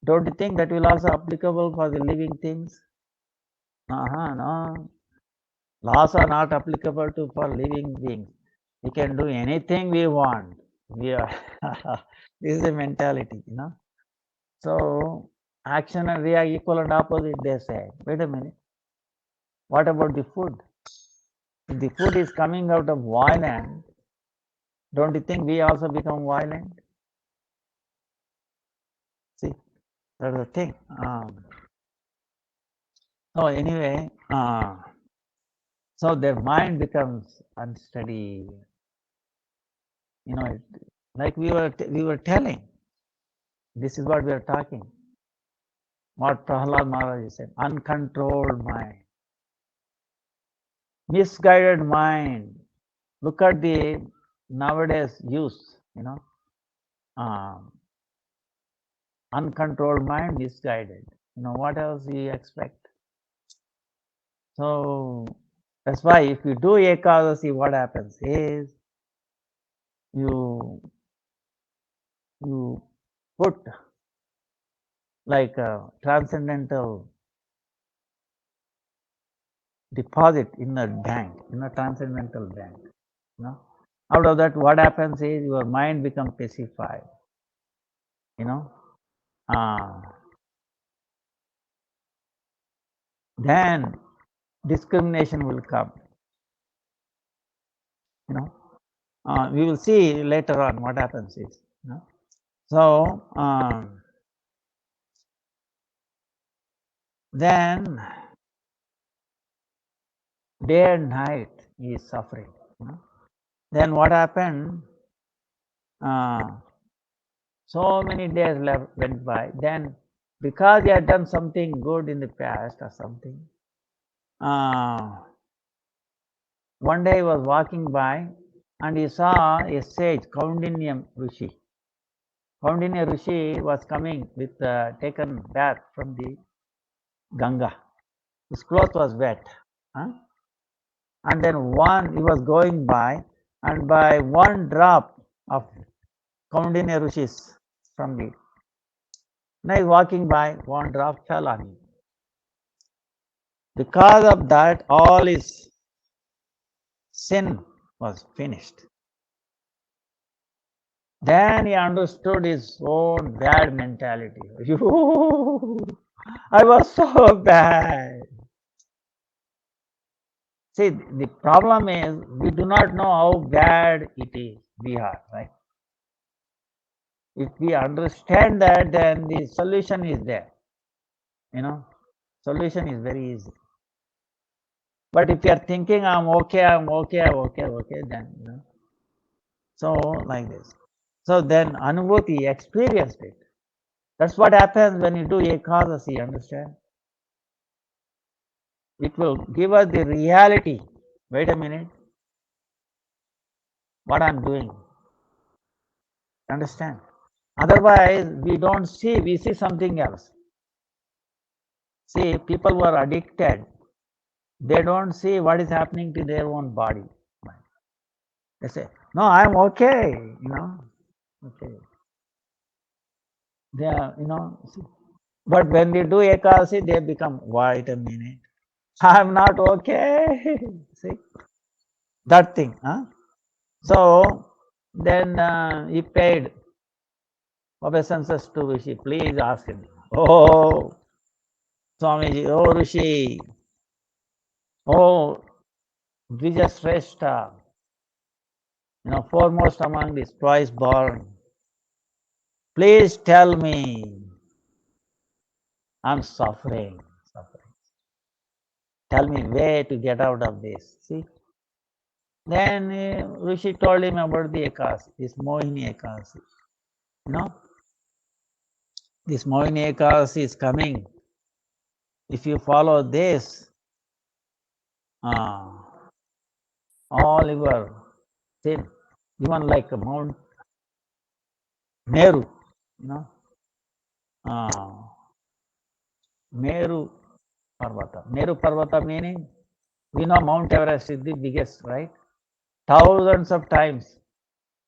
don't you think that will also applicable for the living things? No. Laws are not applicable to for living beings. We can do anything we want. We are this is the mentality, So action and react equal and opposite, they say. Wait a minute. What about the food? If the food is coming out of violence, don't you think we also become violent? See, that's the thing. So anyway, so their mind becomes unsteady. Like we were telling. This is what we are talking. What Prahlad Maharaj said, uncontrolled mind, misguided mind. Look at the nowadays use, uncontrolled mind, misguided. What else do you expect? So that's why if you do Ekadasi, what happens is you put like a transcendental deposit in a bank, in a transcendental bank. Out of that, what happens is your mind becomes pacified. Then discrimination will come. We will see later on what happens is. So then day and night he is suffering. Then what happened? So many days went by. Then because he had done something good in the past or something, one day he was walking by and he saw a sage, Kaundinya Rishi. Kaundinya Rishi was coming with taken bath from the Ganga. His cloth was wet. Huh? And then he was going by, and by one drop of Kaundinya Rishi's from the, now he's walking by, one drop fell on him. Because of that, all his sin was finished. Then he understood his own bad mentality. I was so bad. See, the problem is we do not know how bad it is we are, right? If we understand that, then the solution is there. Solution is very easy. But if you are thinking, I'm okay, then, so like this. So then Anubhuti experienced it. That's what happens when you do Ekadasi, understand? It will give us the reality. Wait a minute. What I'm doing. Understand? Otherwise, we don't see, we see something else. See, people who are addicted, they don't see what is happening to their own body. They say, no, I'm okay, okay. They are, but when they do Ekadasi, they become, wait a minute, I'm not okay. See, that thing. Huh? So then he paid obeisances to Rishi. Please ask him. Oh, Swamiji, oh Rishi, oh Vijasreshta, foremost among these twice born. Please tell me, I'm suffering. Tell me way to get out of this. See? Then Rishi told him about the Ekadasi, this Mohini Ekadasi. This Mohini Ekadasi is coming. If you follow this, all your sin, even like Mount Meru, Meru Parvata. Meru Parvata meaning, we know Mount Everest is the biggest, right? Thousands of times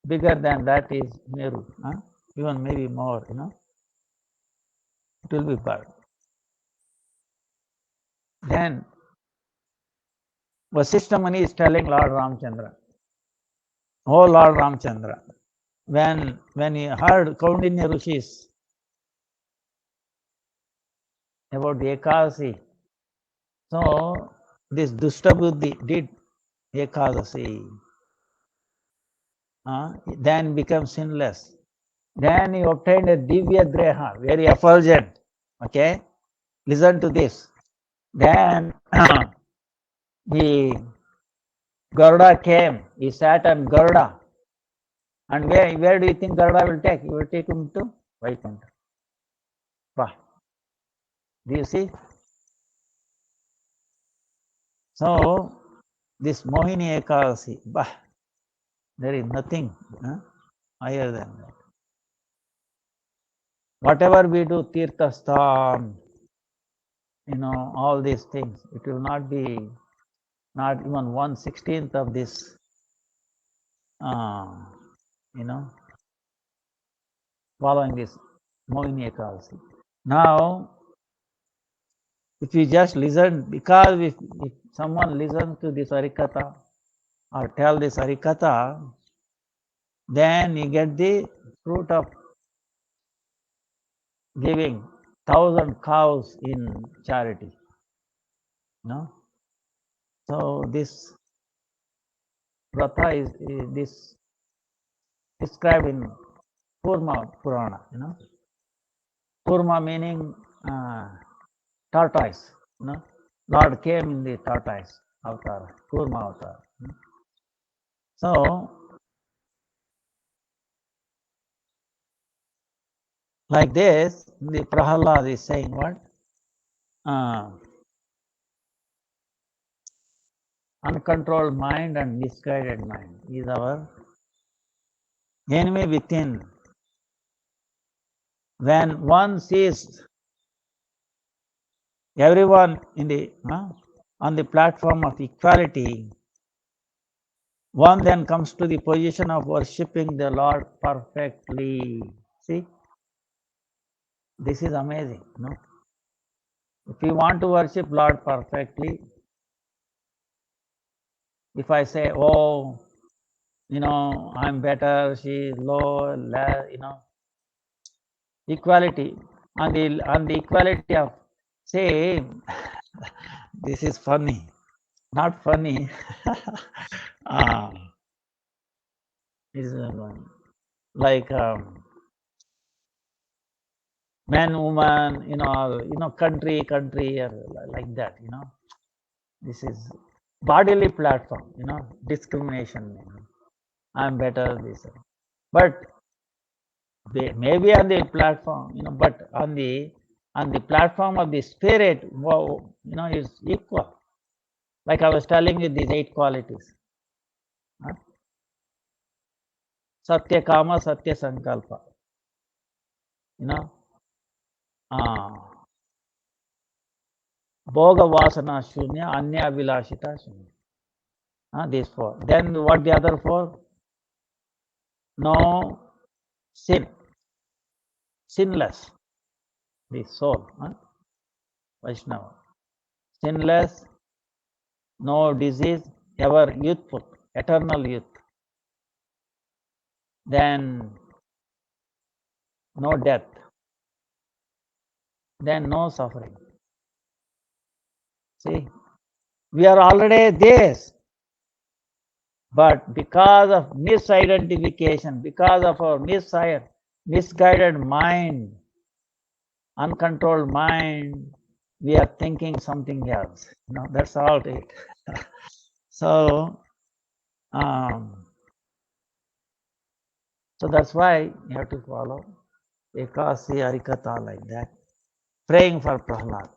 bigger than that is Meru, even maybe more, it will be bad. Then Vasishtha Muni is telling Lord Ramchandra, oh Lord Ramchandra, when he heard Kaundinya Rishis about the Ekadasi, so this Dushtabuddhi did Ekadasi, then become sinless. Then he obtained a Divya Dreha, very effulgent. Okay, listen to this. Then the Garuda came, he sat on Garuda. And where do you think Garuda will take? He will take him to Vaikuntha. Do you see? So, this Mohini Ekadasi, there is nothing higher than that. Whatever we do, Tirthasthan, all these things, it will not be, not even 1/16th of this, following this Mohini Ekadasi. Now, if you just listen, because if someone listens to this Harikatha or tell this Harikatha, then you get the fruit of giving 1,000 cows in charity. So this Vrata is this described in Kurma Purana. Kurma meaning tortoise. Lord came in the tortoise avatar, Kurma avatar. So like this, the Prahalad is saying what? uncontrolled mind and misguided mind is our enemy within. When one sees everyone in the on the platform of equality, one then comes to the position of worshipping the Lord perfectly. See, this is amazing. No, if we want to worship Lord perfectly, if I say, "Oh, I'm better," she is low, equality on the equality of say, this is funny, not funny. uh, is like man, woman, country, like that. This is bodily platform. Discrimination. I'm better. This, but maybe on the platform, but on the platform of the spirit, is equal. Like I was telling you, these 8 qualities: Satya Kama, Satya Sankalpa. Bhoga Vasana Shunya, Anya Abhilashita Shunya. These 4. Then what the other 4? No sin, sinless, the soul, Vaishnava. Sinless, no disease, ever youthful, eternal youth. Then no death, then no suffering. See, we are already this, but because of misidentification, because of our misguided mind, uncontrolled mind, we are thinking something else. That's all it. So, so that's why you have to follow Ekasi Harikatha like that, praying for Prahlad.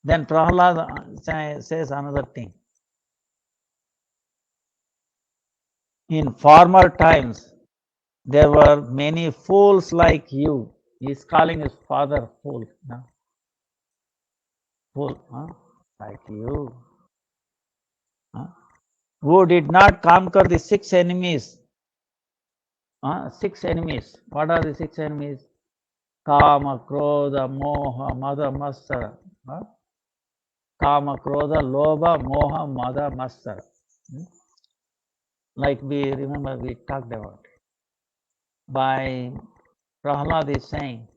Then Prahlad says another thing. In former times, there were many fools like you. He's calling his father fool. Fool, like you, who did not conquer the 6 enemies. 6 enemies. What are the 6 enemies? Kama, Krodha, Moha, Mada, Matsara. Kama, Krodha, Lobha, Moha, Mada, Matsara. Like we talked about. By Prahlad is saying,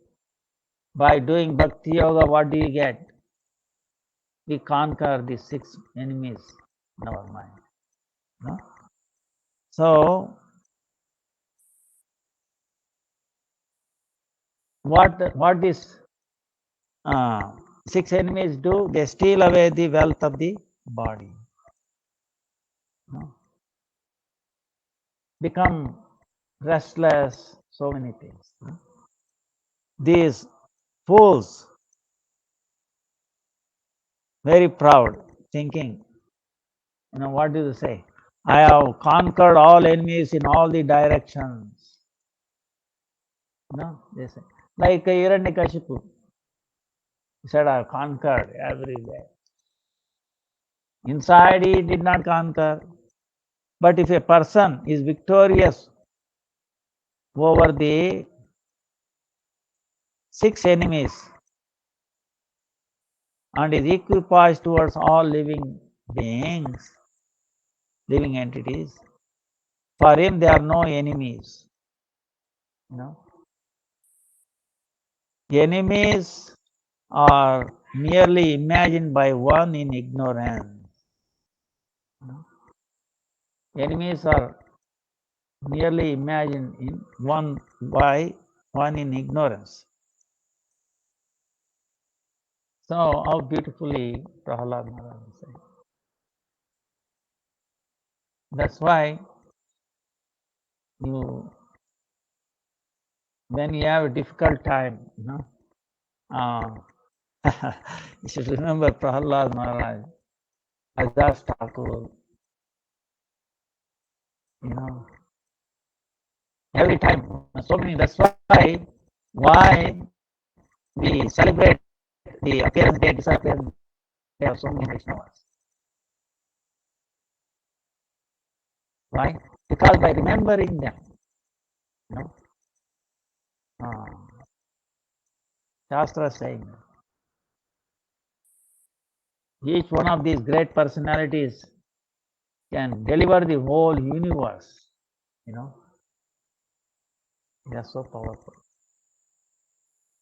by doing Bhakti Yoga, what do you get? We conquer the 6 enemies in our mind. So, what these 6 enemies do? They steal away the wealth of the body. Become restless, so many things. These fools, very proud, thinking, what do they say? I have conquered all enemies in all the directions. They say. Like Hiranyakashipu. He said, I have conquered everywhere. Inside he did not conquer. But if a person is victorious over the 6 enemies and is equipoised towards all living beings, living entities, for him there are no enemies. Enemies are merely imagined by one in ignorance. Enemies are merely imagined by one in ignorance. So how beautifully Prahlad Maharaj said. That's why when you have a difficult time, you should remember Prahlad Maharaj. Rajas Thakur, every time, so many. That's why we celebrate the appearance day, disappearance day of so many Vaishnavas. Why? Because by remembering them, you know, uh, Shastra is saying each one of these great personalities can deliver the whole universe. They are so powerful.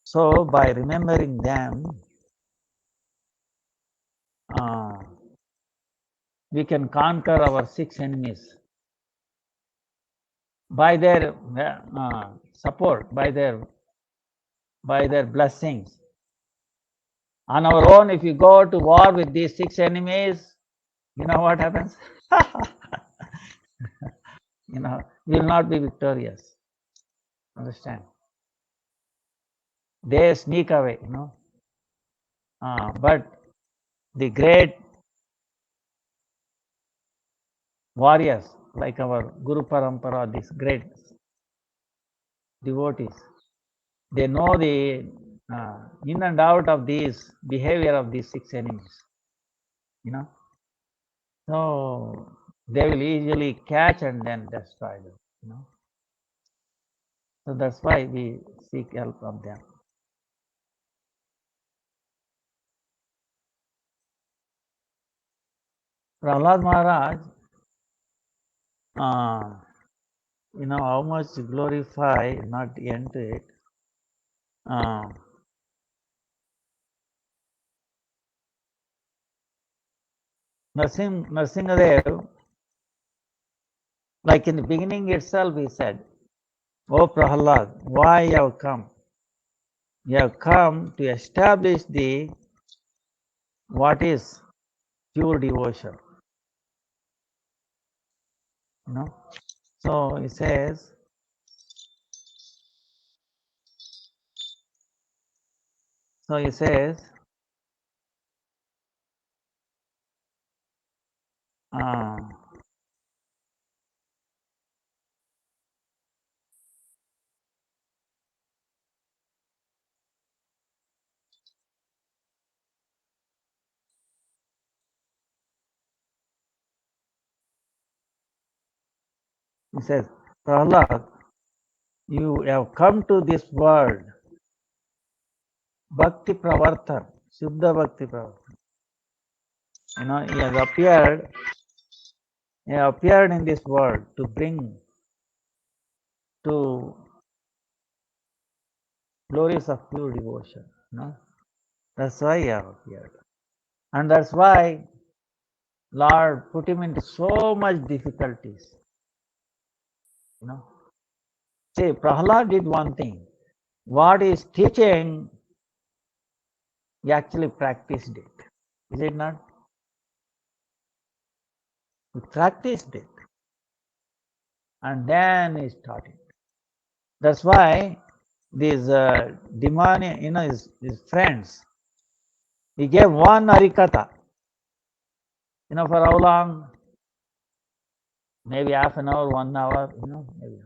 So by remembering them, uh, we can conquer our 6 enemies by their support, by their blessings. On our own, if you go to war with these 6 enemies, you know what happens? You will not be victorious. Understand? They sneak away, but the great warriors like our Guru Parampara, these great devotees, they know the in and out of these behavior of these 6 enemies, So they will easily catch and then destroy them, So that's why we seek help from them. Prahlad Maharaj, how much glorify, not end to it. Narsingadev, like in the beginning itself, he said, "Oh Prahlad, why you have come? You have come to establish what is pure devotion." So he says, he says, Prahlad, you have come to this world, Bhakti Pravartan, Shuddha Bhakti Pravartan. He has appeared in this world to bring to glories of pure devotion. That's why he has appeared. And that's why Lord put him into so much difficulties. See, Prahlad did one thing. What he is teaching, he actually practiced it. Is it not? He practiced it. And then he taught it. That's why these demonic, his friends, he gave one harikatha. For how long? Maybe half an hour, 1 hour, maybe.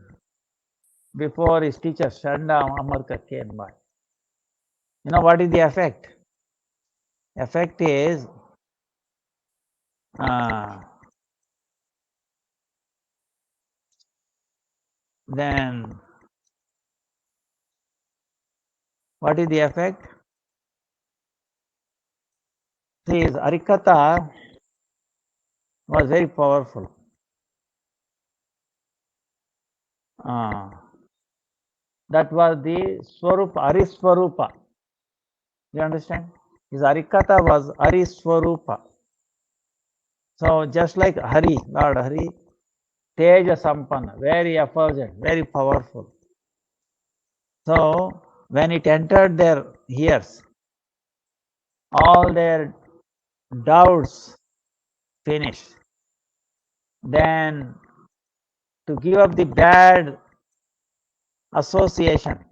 Before his teacher Shanda Amarka came by. What is the effect? Effect is then what is the effect? See, his harikatha was very powerful. That was the Swarupa, Ariswarupa. You understand? His harikatha was Ariswarupa. So just like Hari, Lord Hari, Teja Sampanna, very effulgent, very powerful. So when it entered their ears, all their doubts finished. Then to give up the bad association,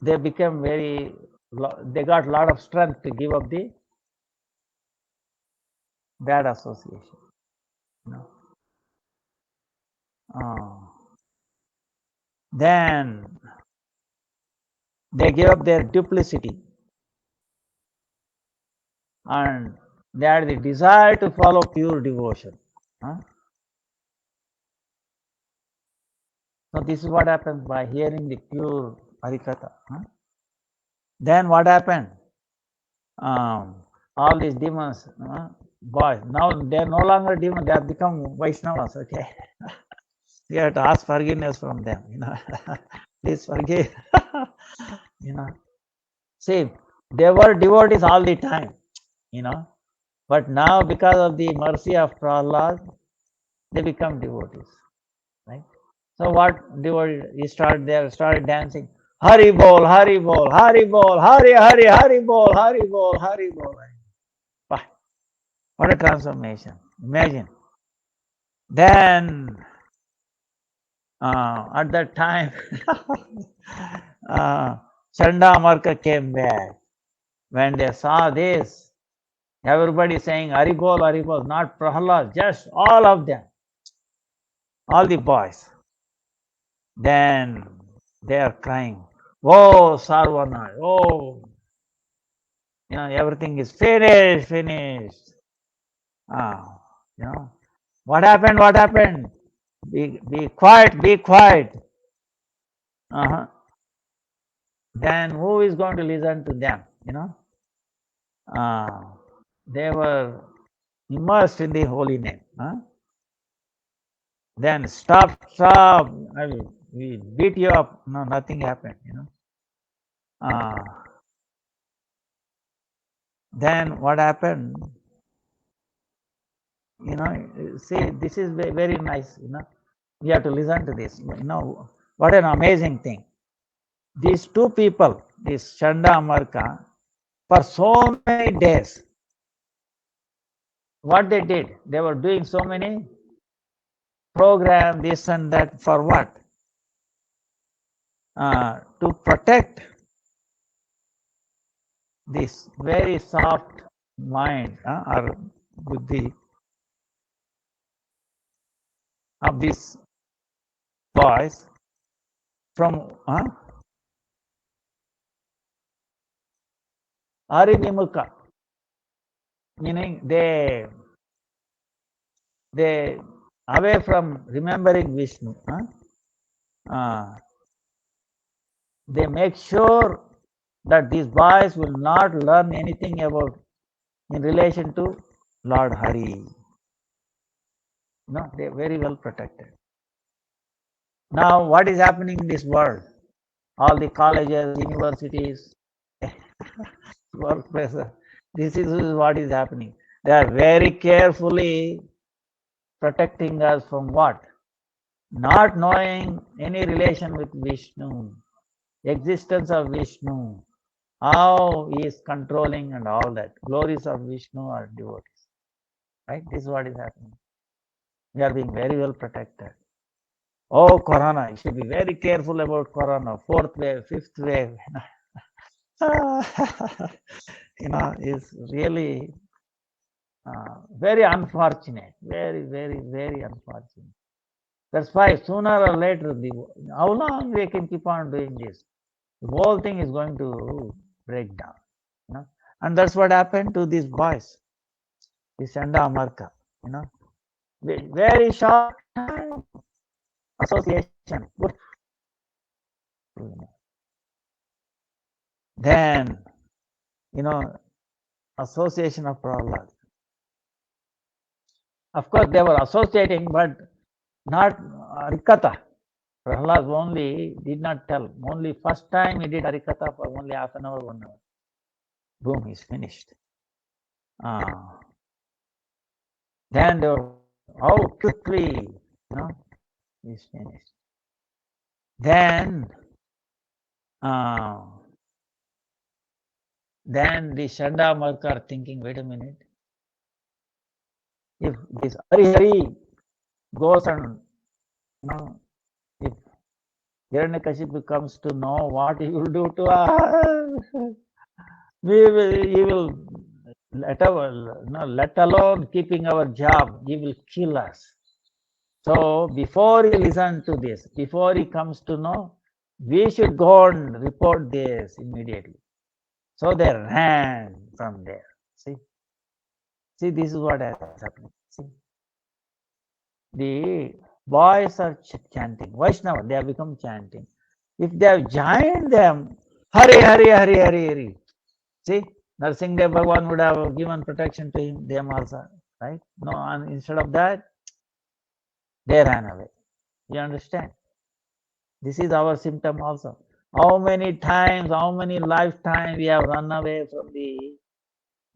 they became they got a lot of strength to give up the bad association. You know. Then they gave up their duplicity and they had the desire to follow pure devotion. So this is what happens by hearing the pure Harikatha. Then what happened? All these demons, boys, now they are no longer demons, they have become Vaishnavas, okay? You have to ask forgiveness from them, Please forgive. See, they were devotees all the time, but now because of the mercy of Prahlad, they become devotees, right? So what devotee? He started dancing. Hari bol, Hari bol, Hari bol, Hari Hari, Hari bol, Hari bol, Hari bol. What a transformation! Imagine. Then at that time, Chanda Amarka came back. When they saw this, everybody saying Haribol, not Prahlad, just all of them, all the boys. Then they are crying, oh Sarvana, oh, everything is finished. What happened? What happened? Be quiet, be quiet. Then who is going to listen to them? They were immersed in the holy name. Then stop, we beat you up. No, nothing happened. Then what happened? See, this is very nice. We have to listen to this. What an amazing thing. These two people, this Chanda Amarka, for so many days, what they did, they were doing so many programs, this and that, for what? To protect this very soft mind or buddhi of these boys from Arivimuka, meaning they away from remembering Vishnu. They make sure that these boys will not learn anything about in relation to Lord Hari. No, they are very well protected. Now, what is happening in this world? All the colleges, universities, workplaces, this is what is happening. They are very carefully protecting us from what? Not knowing any relation with Vishnu, existence of Vishnu, how he is controlling and all that. Glories of Vishnu are devotees. Right? This is what is happening. We are being very well protected. Oh, Corona, you should be very careful about Corona. 4th wave, 5th wave. Is really very unfortunate. Very, very, very unfortunate. That's why sooner or later, how long they can keep on doing this? The whole thing is going to break down. And that's what happened to these boys, this Chanda Amarka. Very short time association. Then, association of Prahlad. Of course, they were associating, but not Harikatha. Prahlad only did not tell. Only first time he did Harikatha for only half an hour, 1 hour. Boom, he's finished. Then they were, how quickly, he's finished. Then the Chanda Amarka are thinking, wait a minute. If this Hari goes and, if Hiranyakashipu comes to know what he will do to us, he will let alone keeping our job, he will kill us. So before he listens to this, before he comes to know, we should go and report this immediately. So they ran from there. See, this is what is happening. See, the boys are chanting. Vaishnava, they have become chanting. If they have joined them, Hari, Hari, Hari, Hari, Hari. See, Narsinghdev Bhagwan would have given protection to him, them also, right? No, and instead of that, they ran away. You understand? This is our symptom also. How many times, how many lifetimes we have run away from the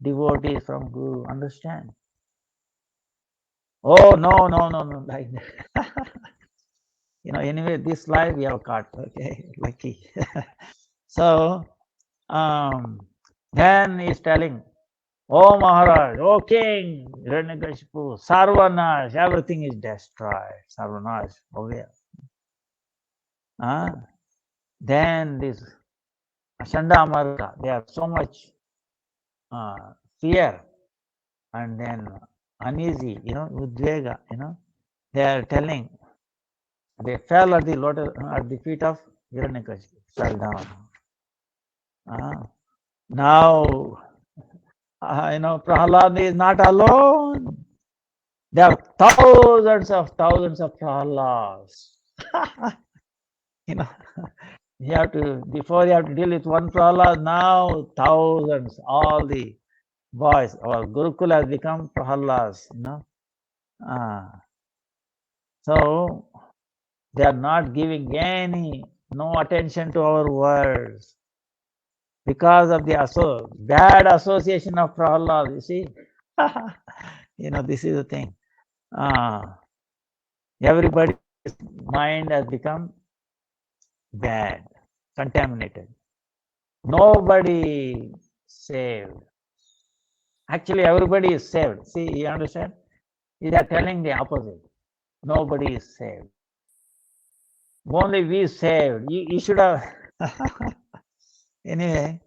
devotees, from Guru? Understand? Oh, no, no, no, no, like that. Anyway, this life we have caught, okay, lucky. So, then he's telling, oh Maharaj, oh King, Hiranyakashipu, Sarvanash, everything is destroyed. Sarvanash, over here. Then this Chandamarka, they are so much fear and then uneasy, Udvega, they are telling, they fell at the lotus, at the feet of Hiranyakashipu, fell down. Now, Prahlad is not alone. There are thousands of Prahlads. you know, before you have to deal with one Prahlad, now thousands, all the boys, our Gurukula has become Prahlads, So they are not giving no attention to our words because of the bad association of Prahlad, you see. This is the thing. Everybody's mind has become bad, contaminated. Nobody saved. Actually, everybody is saved. See, you understand? They are telling the opposite. Nobody is saved. Only we saved. You should have. Anyway,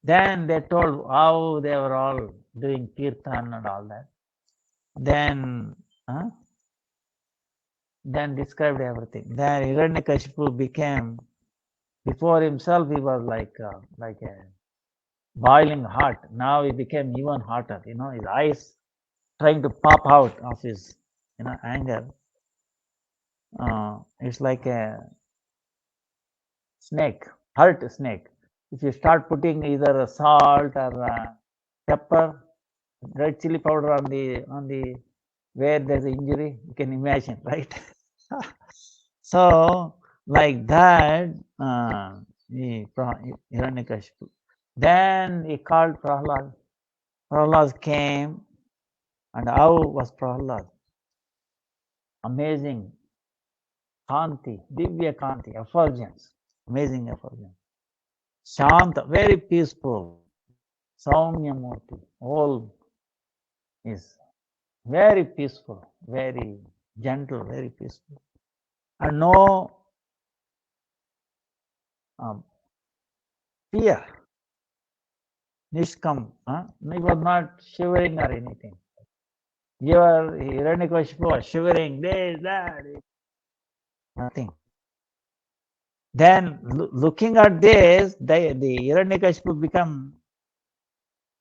then they told how they were all doing kirtan and all that. Then described everything. Then Hiranyakashipu became, before himself, he was like a boiling hot. Now he became even hotter. His eyes trying to pop out of his, anger. It's like a snake, hurt snake. If you start putting either a salt or pepper, red chili powder on the where there's an injury, you can imagine, right? So like that, Hiranyakashipu. Then he called Prahlad. Prahlad came, and how was Prahlad? Amazing Kanti, Divya Kanti, effulgence, amazing effulgence. Shanta, very peaceful. Saumya Murti, all is very peaceful, very gentle, very peaceful. And no fear. Nishkam, he was not shivering or anything. Hiranyakashipu was shivering, this, that, nothing. Then looking at this, the Hiranyakashipu become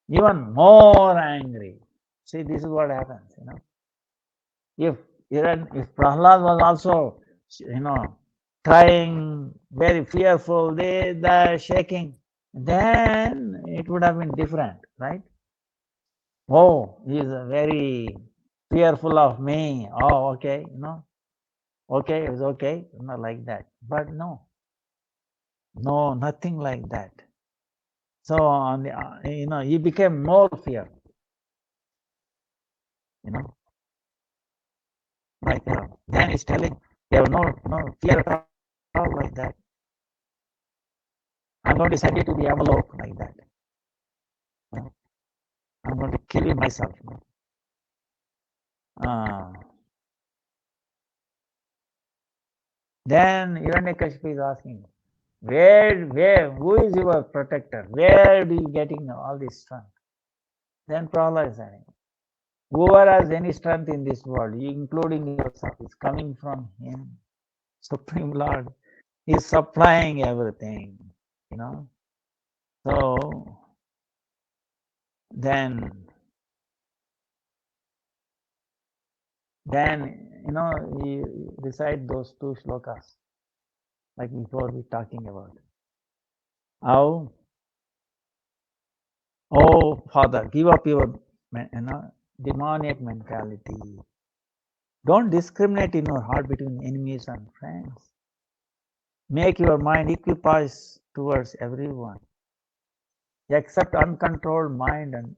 even more angry. See, this is what happens, If Prahlad was also, trying, very fearful, they shaking, then it would have been different, right? Oh, he is very fearful of me. Oh, okay, okay, it's okay, not like that. But no, nothing like that. So on the, he became more fear. Like then he's telling, there was no fear at all like that. I'm going to send you to the envelope like that. I'm going to kill you myself. Then Hiranyakashipu is asking,
Who is your protector? Where do you getting all this strength? Then Prahlad is saying, whoever has any strength in this world, including yourself, is coming from Him. Supreme Lord is supplying everything, you know. So then you recite those two shlokas, like before we talking about. How, oh Father, give up your demoniac mentality. Don't discriminate in your heart between enemies and friends. Make your mind equipoised towards everyone. Accept uncontrolled mind and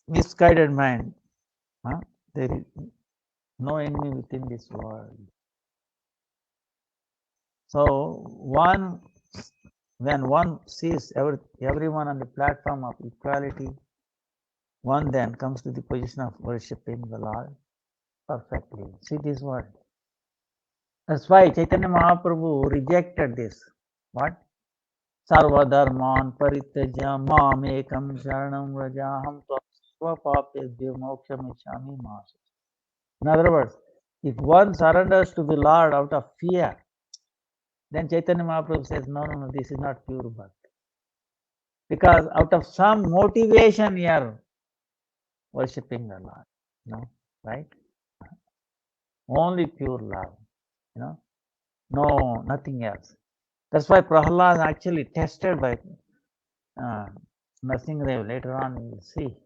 misguided mind. Huh? There is no enemy within this world. So when one sees everyone on the platform of equality, one then comes to the position of worshipping the Lord perfectly. See this word. That's why Chaitanya Mahaprabhu rejected this. What? Sarvadharman parityaja mam ekam sharanam vrajaham tvam svapapebhyo mokshamichami mas. In other words, if one surrenders to the Lord out of fear, then Chaitanya Mahaprabhu says, no, this is not pure bhakti. Because out of some motivation you are worshipping the Lord, right? Only pure love, no, nothing else. That's why Prahlad is actually tested by Nrsimhadev. Later on, we will see,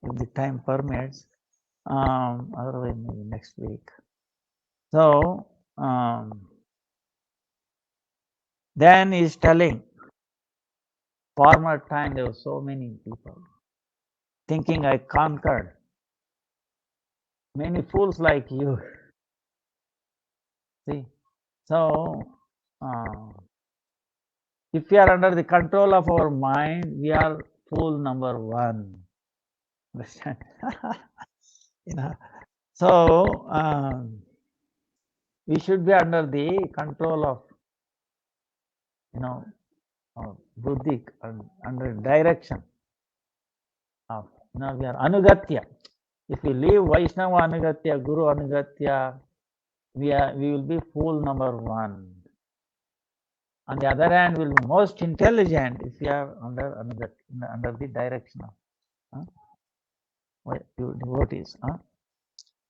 if the time permits. Otherwise, maybe next week. So then he's telling, former time there were so many people thinking I conquered. Many fools like you. See, so if we are under the control of our mind, we are fool number one. Understand? So we should be under the control of buddhi, under direction of we are anugatya. If we leave Vaishnava anugatya, Guru anugatya, we will be fool number one. On the other hand, we'll be most intelligent if we are under the direction of devotees.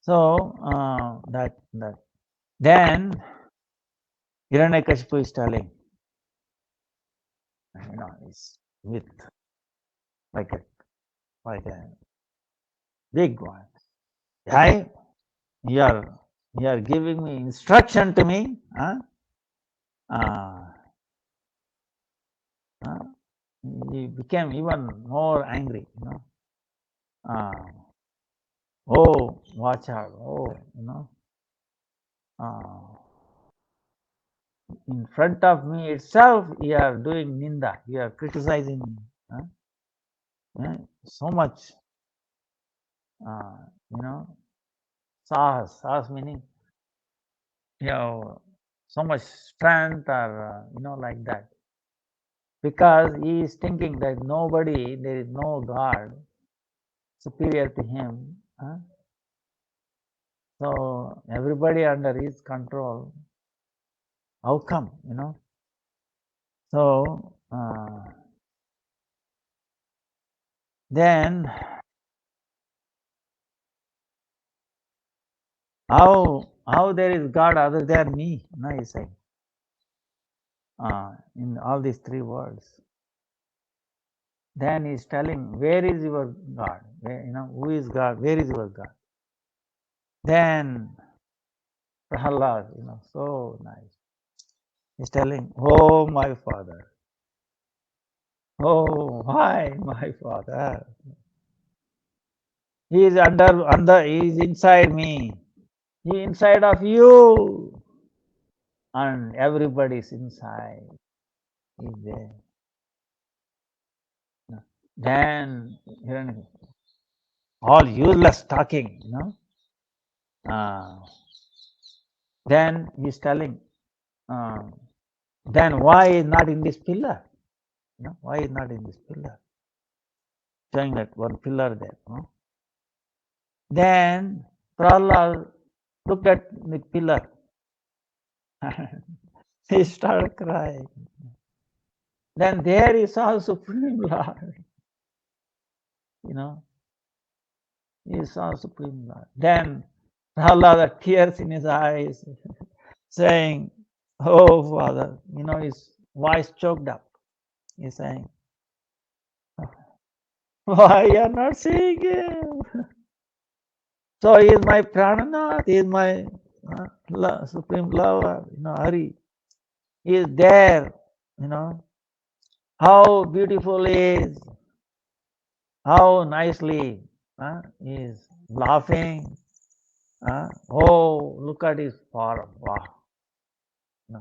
So that then Hiranyakashipu is telling, is with like a big one. Hey, you are giving me instruction to me. He became even more angry. Oh, watch out! Oh, in front of me itself, you are doing ninda. You are criticizing me. So much, sahas meaning, so much strength or, like that. Because he is thinking that there is no God superior to him. So everybody under his control. How come, So then how there is God other than me? No, he's saying. In all these three words. Then he's telling, where is your God? Who is God? Where is your God? Then Prahlad, so nice. He's telling, oh my Father. Oh, why my Father? He is he is inside me. He is inside of you. And everybody is inside. Is there. Then all useless talking, then he's telling, then why is not in this pillar? Why is not in this pillar? Showing that one pillar there. Then Prahlad looked at the pillar. He started crying. Then there he saw Supreme Lord. He saw Supreme Lord. Then Prahlad, tears in his eyes, saying, "Oh, Father," his voice choked up. He's saying, "Why you are not seeing him? So he is my Prananath, he is my Supreme Lover, Hari. He is there, how beautiful he is, how nicely he is laughing. Oh, look at his form. Wow.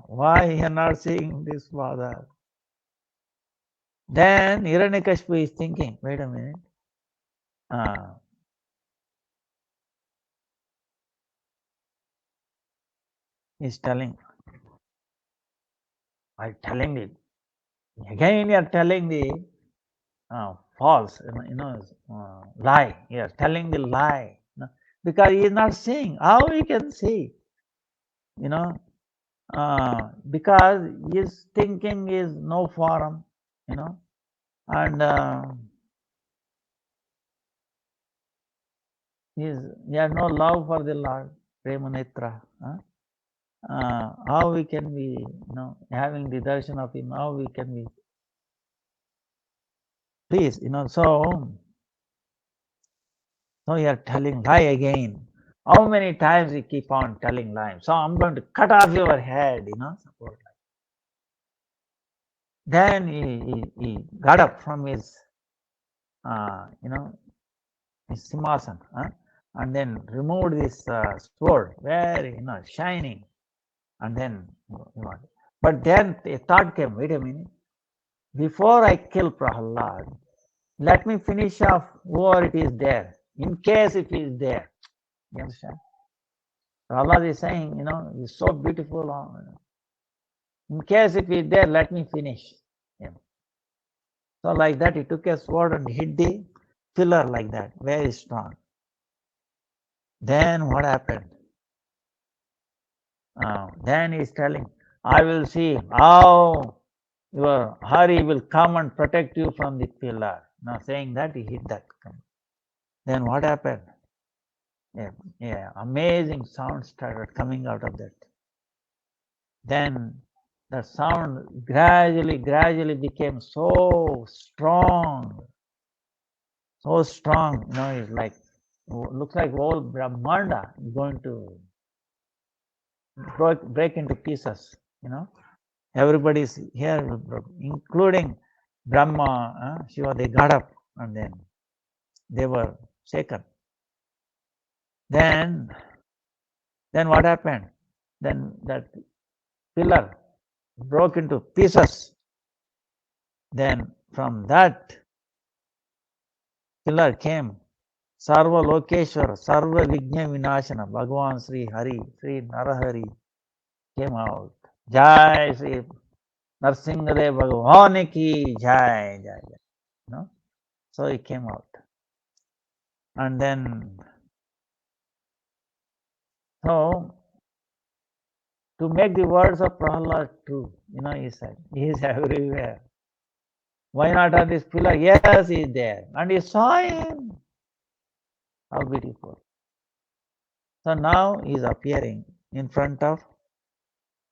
Why you are not seeing this Father?" Then Hiranyakashipu is thinking, wait a minute. He's telling, again you're telling the false, lie. You're telling the lie. Because he is not seeing. How he can see? Because his thinking is no form, and he has no love for the Lord, Premanitra. How we can be, having the darshan of him, how we can be pleased, so you are telling lie again. How many times you keep on telling lies? So I'm going to cut off your head, suppose like. Then he got up from his, his simhasan, and then removed this sword, very, shining, and then, but then a thought came, wait a minute, before I kill Prahlad, let me finish off whoever it is there, in case if he is there. You understand? Prahlad is saying, he's so beautiful. In case if he is there, let me finish him. So like that, he took a sword and hit the pillar like that, very strong. Then what happened? Then he's telling, I will see how your Hari will come and protect you from the pillar. Now saying that, he hit that. Then what happened? Amazing sound started coming out of that. Then the sound gradually became so strong. It's like, looks like whole Brahmanda is going to break into pieces, Everybody's here, including Brahma, Shiva, they got up and then they were shaken. Then what happened? Then that pillar broke into pieces. Then from that pillar came Sarva Lokeshwara, Sarva Vigna Vinashana, Bhagavan Sri Hari, Sri Narahari came out. Jai Sri Narsingadev Bhagavan ki Jai. So he came out. And then, so to make the words of Prahlad true, he said, he is everywhere. Why not on this pillar? Yes, he is there. And he saw him. How beautiful. So now he is appearing in front of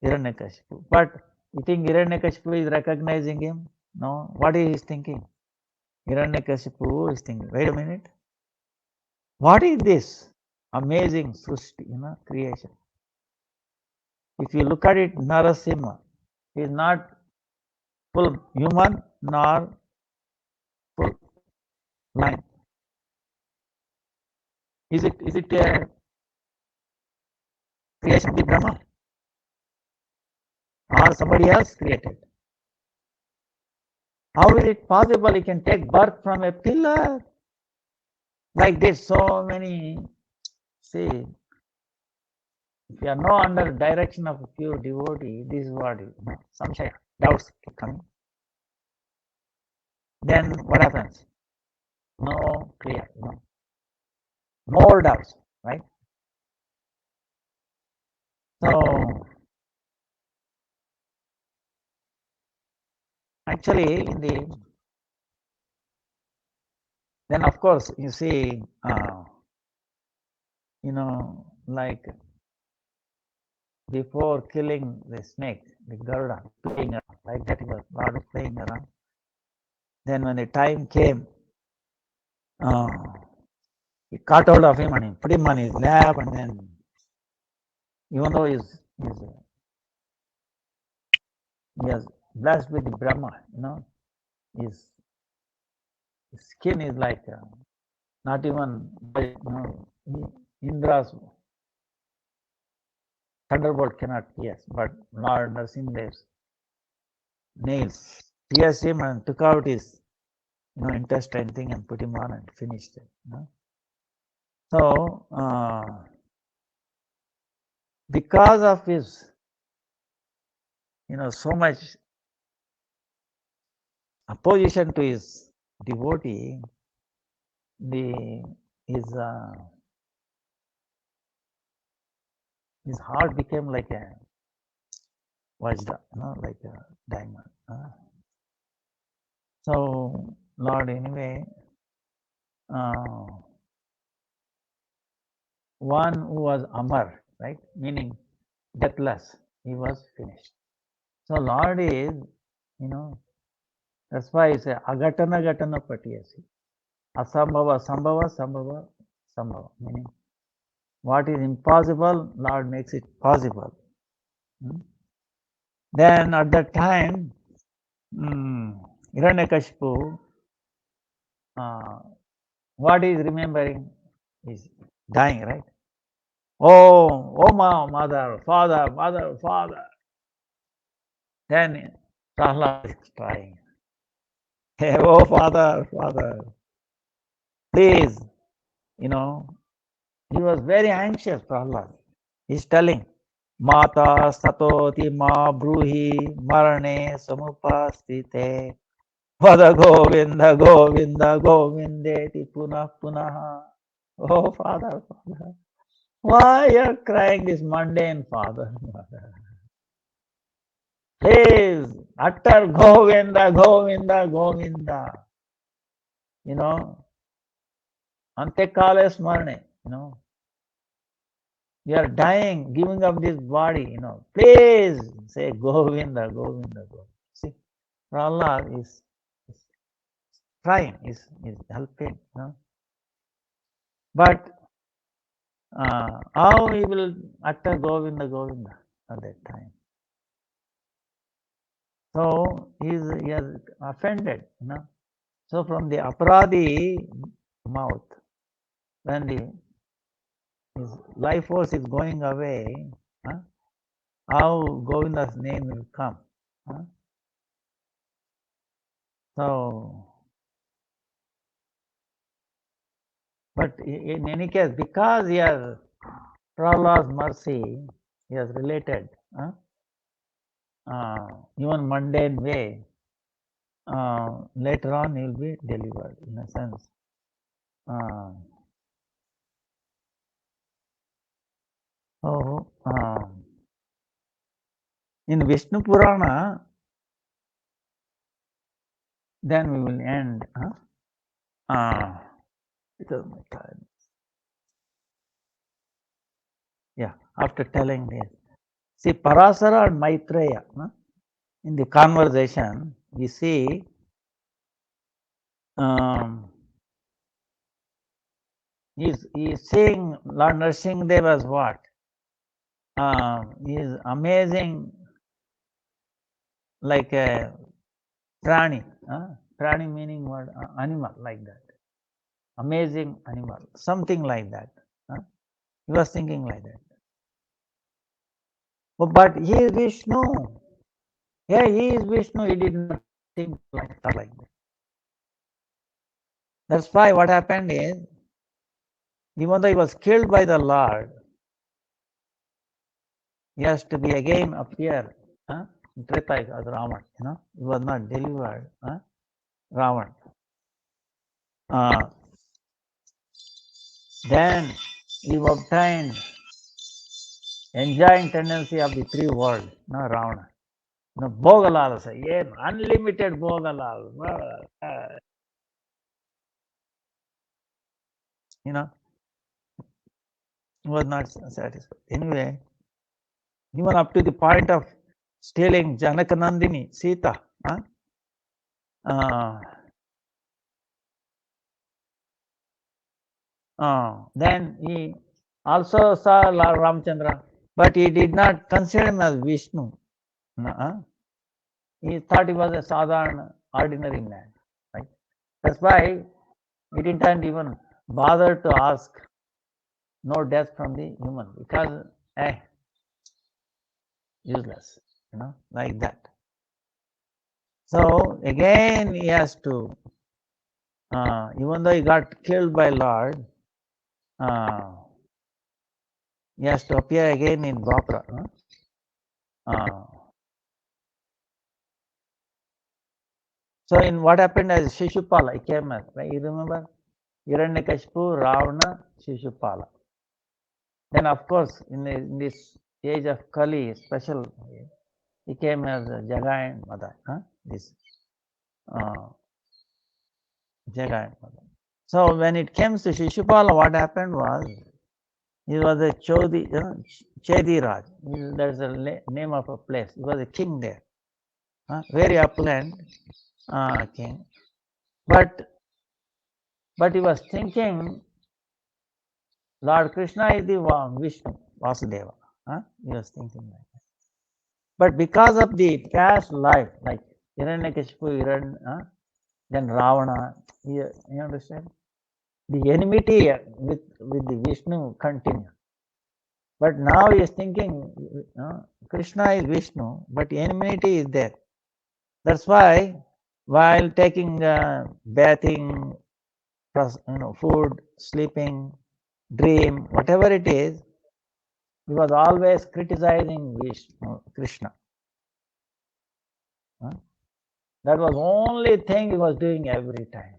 Hiranyakashipu. But you think Hiranyakashipu is recognizing him? No. What is he thinking? Hiranyakashipu is thinking, wait a minute. What is this amazing Srishti, creation? If you look at it, Narasimha is not full human nor full lion. Is it a creation of the Brahma or somebody else created? How is it possible he can take birth from a pillar? Like this, so many, see, if you are not under direction of a pure devotee, this is what you know, samshaya, doubts keep coming. Then what happens? No clear, you know, more doubts, right? So actually, then of course you see, you know, like before killing the snake, the Garuda, playing around, like that was Lord playing around. Then when the time came, he caught hold of him and he put him on his lap, and then even though he is blessed with the Brahma, you know, his skin is like not even, you know, Indra's thunderbolt cannot pierce, but Lord Narasimha's nails pierced him and took out his, you know, intestine thing and put him on and finished it. You know? So because of his, you know, so much opposition to his devotee, his heart became like a Vajra, you know, like a diamond. So Lord, anyway, one who was Amar, right, meaning deathless, he was finished. So Lord is, you know, that's why he says agatana gatana patiyasi. Asambhava, sambhava, sambhava, sambhava. Meaning what is impossible, Lord makes it possible. Then at that time, Hiranyakashipu, what is remembering is dying, right? Oh my mother, father. Then Prahlad is crying. Hey, oh father, please, you know, he was very anxious, Prahlad. He's telling, Mata satoti ma bruhi marane samupastite vada govinda govinda govindeti punah punaha. Oh father, why you're crying this mundane father? Please utter govinda govinda govinda. You know, antekale smarne, you know. You are dying, giving up this body, you know. Please say Govinda, Govinda, Govinda. See, Prahlad is trying, is helping, you know. But how he will utter Govinda, Govinda at that time? So he has offended, you know. So from the aparadi mouth, when his life force is going away, how Govinda's name will come? So, but in any case, because he has Prahlad's mercy, he has related, even mundane way, later on he will be delivered, in a sense. So, in Vishnu Purana, then we will end. Because my time. Yeah, after telling this. See, Parasara and Maitreya, in the conversation, we see he's saying Lord Nrsimhadev as what? He is amazing, like a prani. Prani meaning what? Animal, like that. Amazing animal, something like that. He was thinking like that. But he is Vishnu. Yeah, he is Vishnu. He did not think like that. That's why what happened is, even though he was killed by the Lord, he has to be again appear in Treta as Ravan. He was not delivered. Ravan. Then he obtained enjoying tendency of the three worlds. Ravana. Bhogalalasa, unlimited Bhogalalasa. Was not satisfied. Anyway, even up to the point of stealing Janakanandini, Sita. Then he also saw Lord Ramchandra, but he did not consider him as Vishnu. He thought he was a sadhana, ordinary man. Right? That's why he didn't even bother to ask no death from the human, because useless, like that. So again he has to, even though he got killed by Lord, he has to appear again in Dwapara. So in what happened as Shishupala, he came as, right? You remember? Hiranyakashipu, Ravana, Shishupala. Then of course, in this age of Kali, special, he came as Jagai and Mother. This Jagai and Mother. So when it comes to Shishupala, what happened was, he was a Chediraj. There's a name of a place. He was a king there. Very upland king. But he was thinking Lord Krishna is the Vishnu, Vasudeva. He was thinking like that. But because of the past life, like Hiranyakashipu, then Ravana, you understand? The enmity with the Vishnu continued. But now he is thinking Krishna is Vishnu, but enmity is there. That's why while taking bathing, food, sleeping, dream, whatever it is, he was always criticizing Krishna. That was the only thing he was doing every time.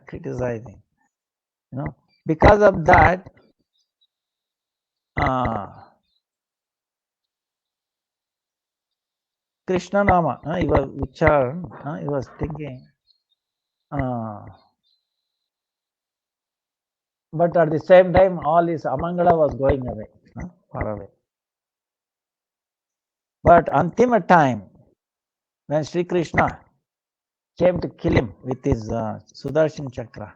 Criticizing. Because of that, Krishna Nama, he was he was thinking. But at the same time, all his Amangala was going away, far away. But Antima time, when Sri Krishna came to kill him with his Sudarshan Chakra,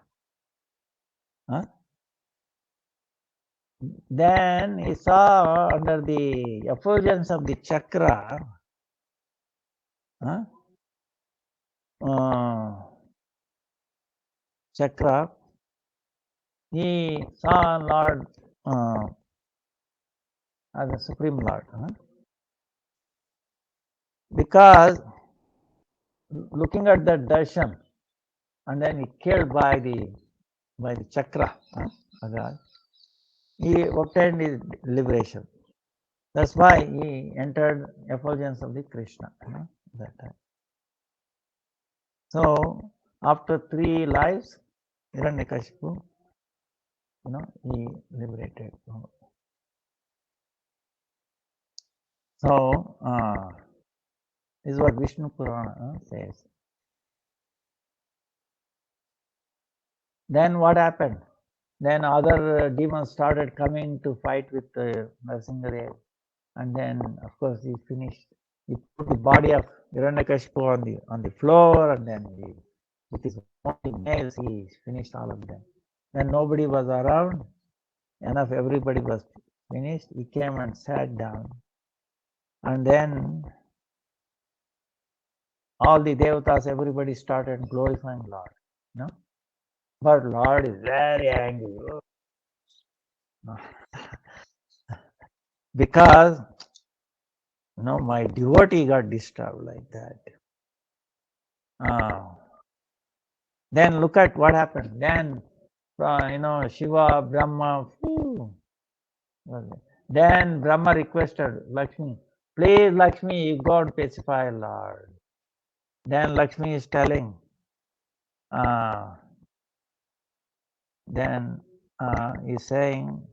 then he saw under the effulgence of the chakra, he saw Lord as a Supreme Lord. Because looking at that darshan, and then he killed by the chakra, he obtained his liberation. That's why he entered effulgence of the Krishna that time. So after 3 lives, Hiranyakashipu, he liberated. So this is what Vishnu Purana says. Then what happened? Then other demons started coming to fight with Narasimhadev, and then of course he finished. He put the body of Hiranyakashipu on the floor, and then with his nails he finished all of them. When nobody was around, enough everybody was finished, he came and sat down, and then all the devatas, everybody started glorifying Lord. But Lord is very angry. Because my devotee got disturbed like that. Then look at what happened. Then Shiva, Brahma, Then Brahma requested Lakshmi, please Lakshmi, you go and pacify Lord. Then Lakshmi is telling, then he's saying,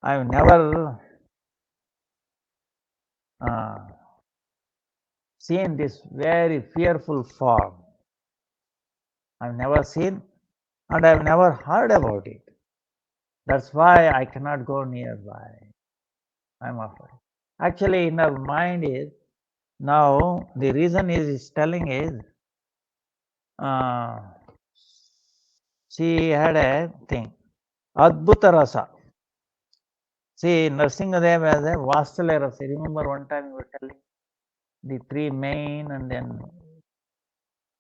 I've never seen this very fearful form. I've never seen and I've never heard about it. That's why I cannot go nearby. I'm afraid. Actually, in our mind is now the reason is telling is she had a thing, Adbhuta Rasa. See, Nrsimhadev has a Vatsalya Rasa. Remember one time you were telling the 3 main and then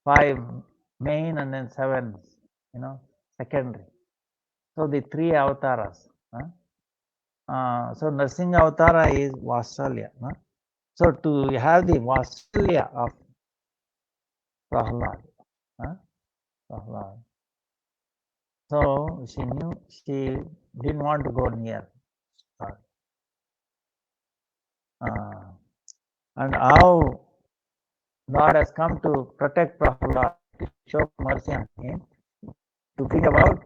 5 main and then 7, secondary. So the 3 avatars. So Nrsimha Avatara is Vatsalya. So to have the Vatsalya of Prahlad. Prahlad. So she knew she didn't want to go near God. And how God has come to protect Prahlad, to show mercy on him, to bring about,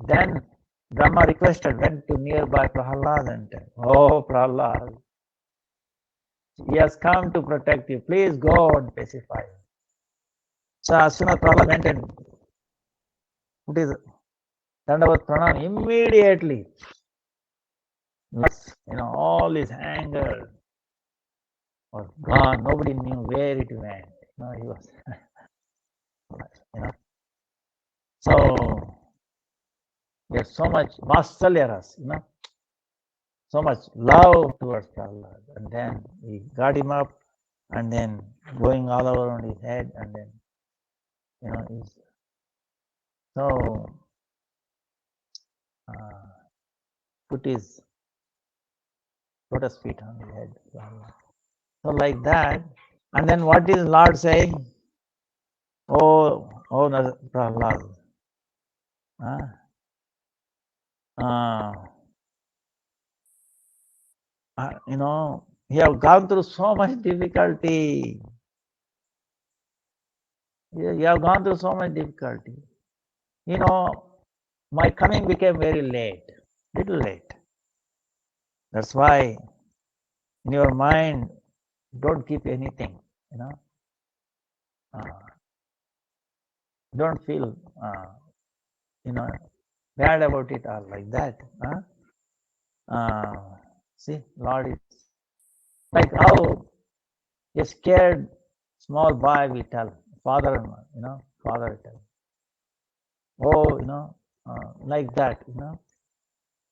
then Brahma requested, went to nearby Prahlad and said, oh Prahlad, he has come to protect you, please go and pacify him. So as soon as Prahlad went and put his Dandavat Pranam, immediately, all his anger was gone. Nobody knew where it went. He was, So there's so much Vatsalyaras, so much love towards Prahlad. And then we got him up and then going all around his head and then, so put his lotus feet on his head. So like that. And then what is Lord saying? Oh, Prahlad. You have gone through so much difficulty. You have gone through so much difficulty. My coming became very late, little late. That's why in your mind, don't keep anything, don't feel, bad about it or like that. See, Lord is like how a scared small boy we tell, father, father tell. Oh, like that,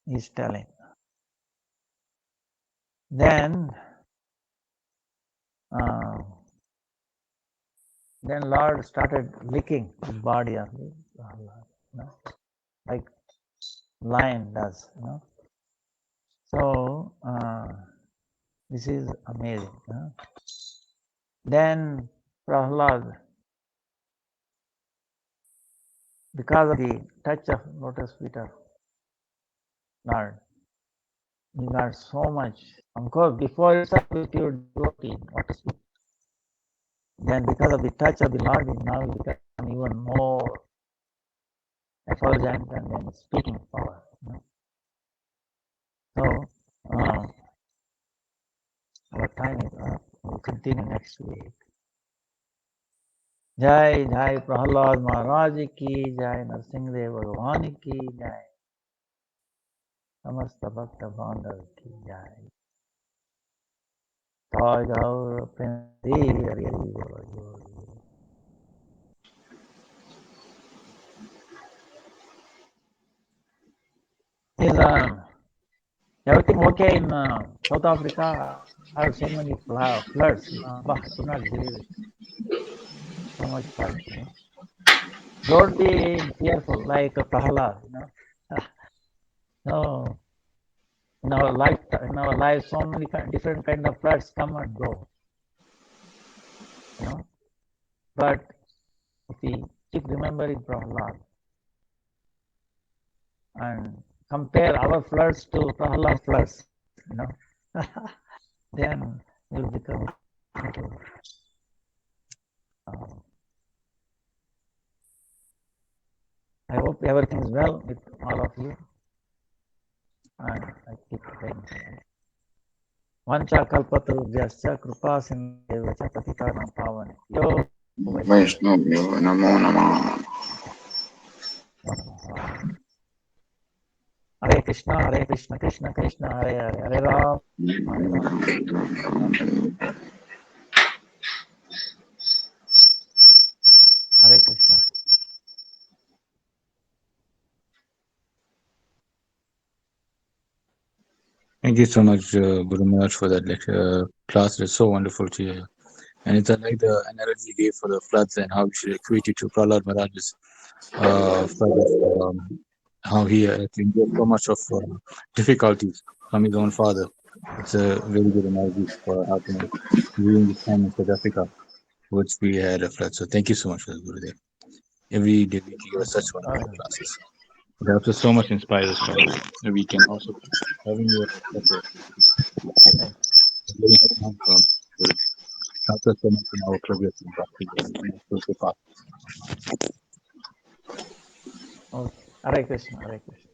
he's telling. Then Lord started licking his body on like lion does, So this is amazing. Then Prahlad, because of the touch of lotus feet of Lord, he got so much. Of course, before itself, with your devotee, lotus feet. Then because of the touch of the Lord, he now become even more effulgent and then speaking power. So our time is up. We'll continue next week. जय जय प्रहलाद महाराज की जय, नरसिंहदेव भगवान की जय, समस्त भक्त बांधव की जय। जय गौर प्रेम हरि हरि बोल। Is everything okay in South Africa? I have so many floods. But I could not believe it. So much flood. Don't be fearful like Prahlad. No. In our life, so many different kind of floods come and go. But if we keep remembering Prahlad, and compare our floods to Prahlad floods, then you'll become. I hope everything is well with all of you. And I keep praying. Vancha kalpatarubhyascha kripa sindhevach patitanam pavane. Yo
Vaishnavyo Namo Namah.
Hare Krishna, Krishna Krishna, Hare Hare, Hare Ram, Hare Ram. Hare Krishna.
Thank you so much, Guru Maharaj, for that lecture. Class is so wonderful to hear. And it's like the analogy you gave for the floods and how we should equate it to Prahlad Maharaj's flood of, how he endured so much of difficulties from his own father. It's a very good analogy for how to during this time in South Africa, which we had a flood. So thank you so much for that, Gurudev. Every day we give us such wonderful classes. It helps us so much, inspires us so much. And we can also having you as a very helpful from helps us so much in our progress in bhakti and spiritual path.
Okay. Hare Krishna, Hare Krishna.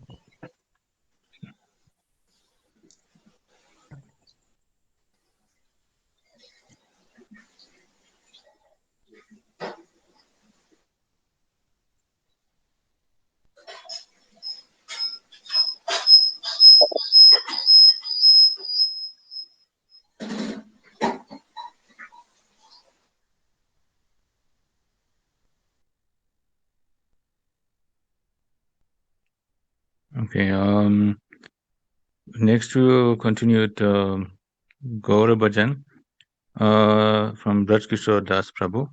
Okay. Next we'll continue with Gaura Bhajan from Braj Kishore Das Prabhu.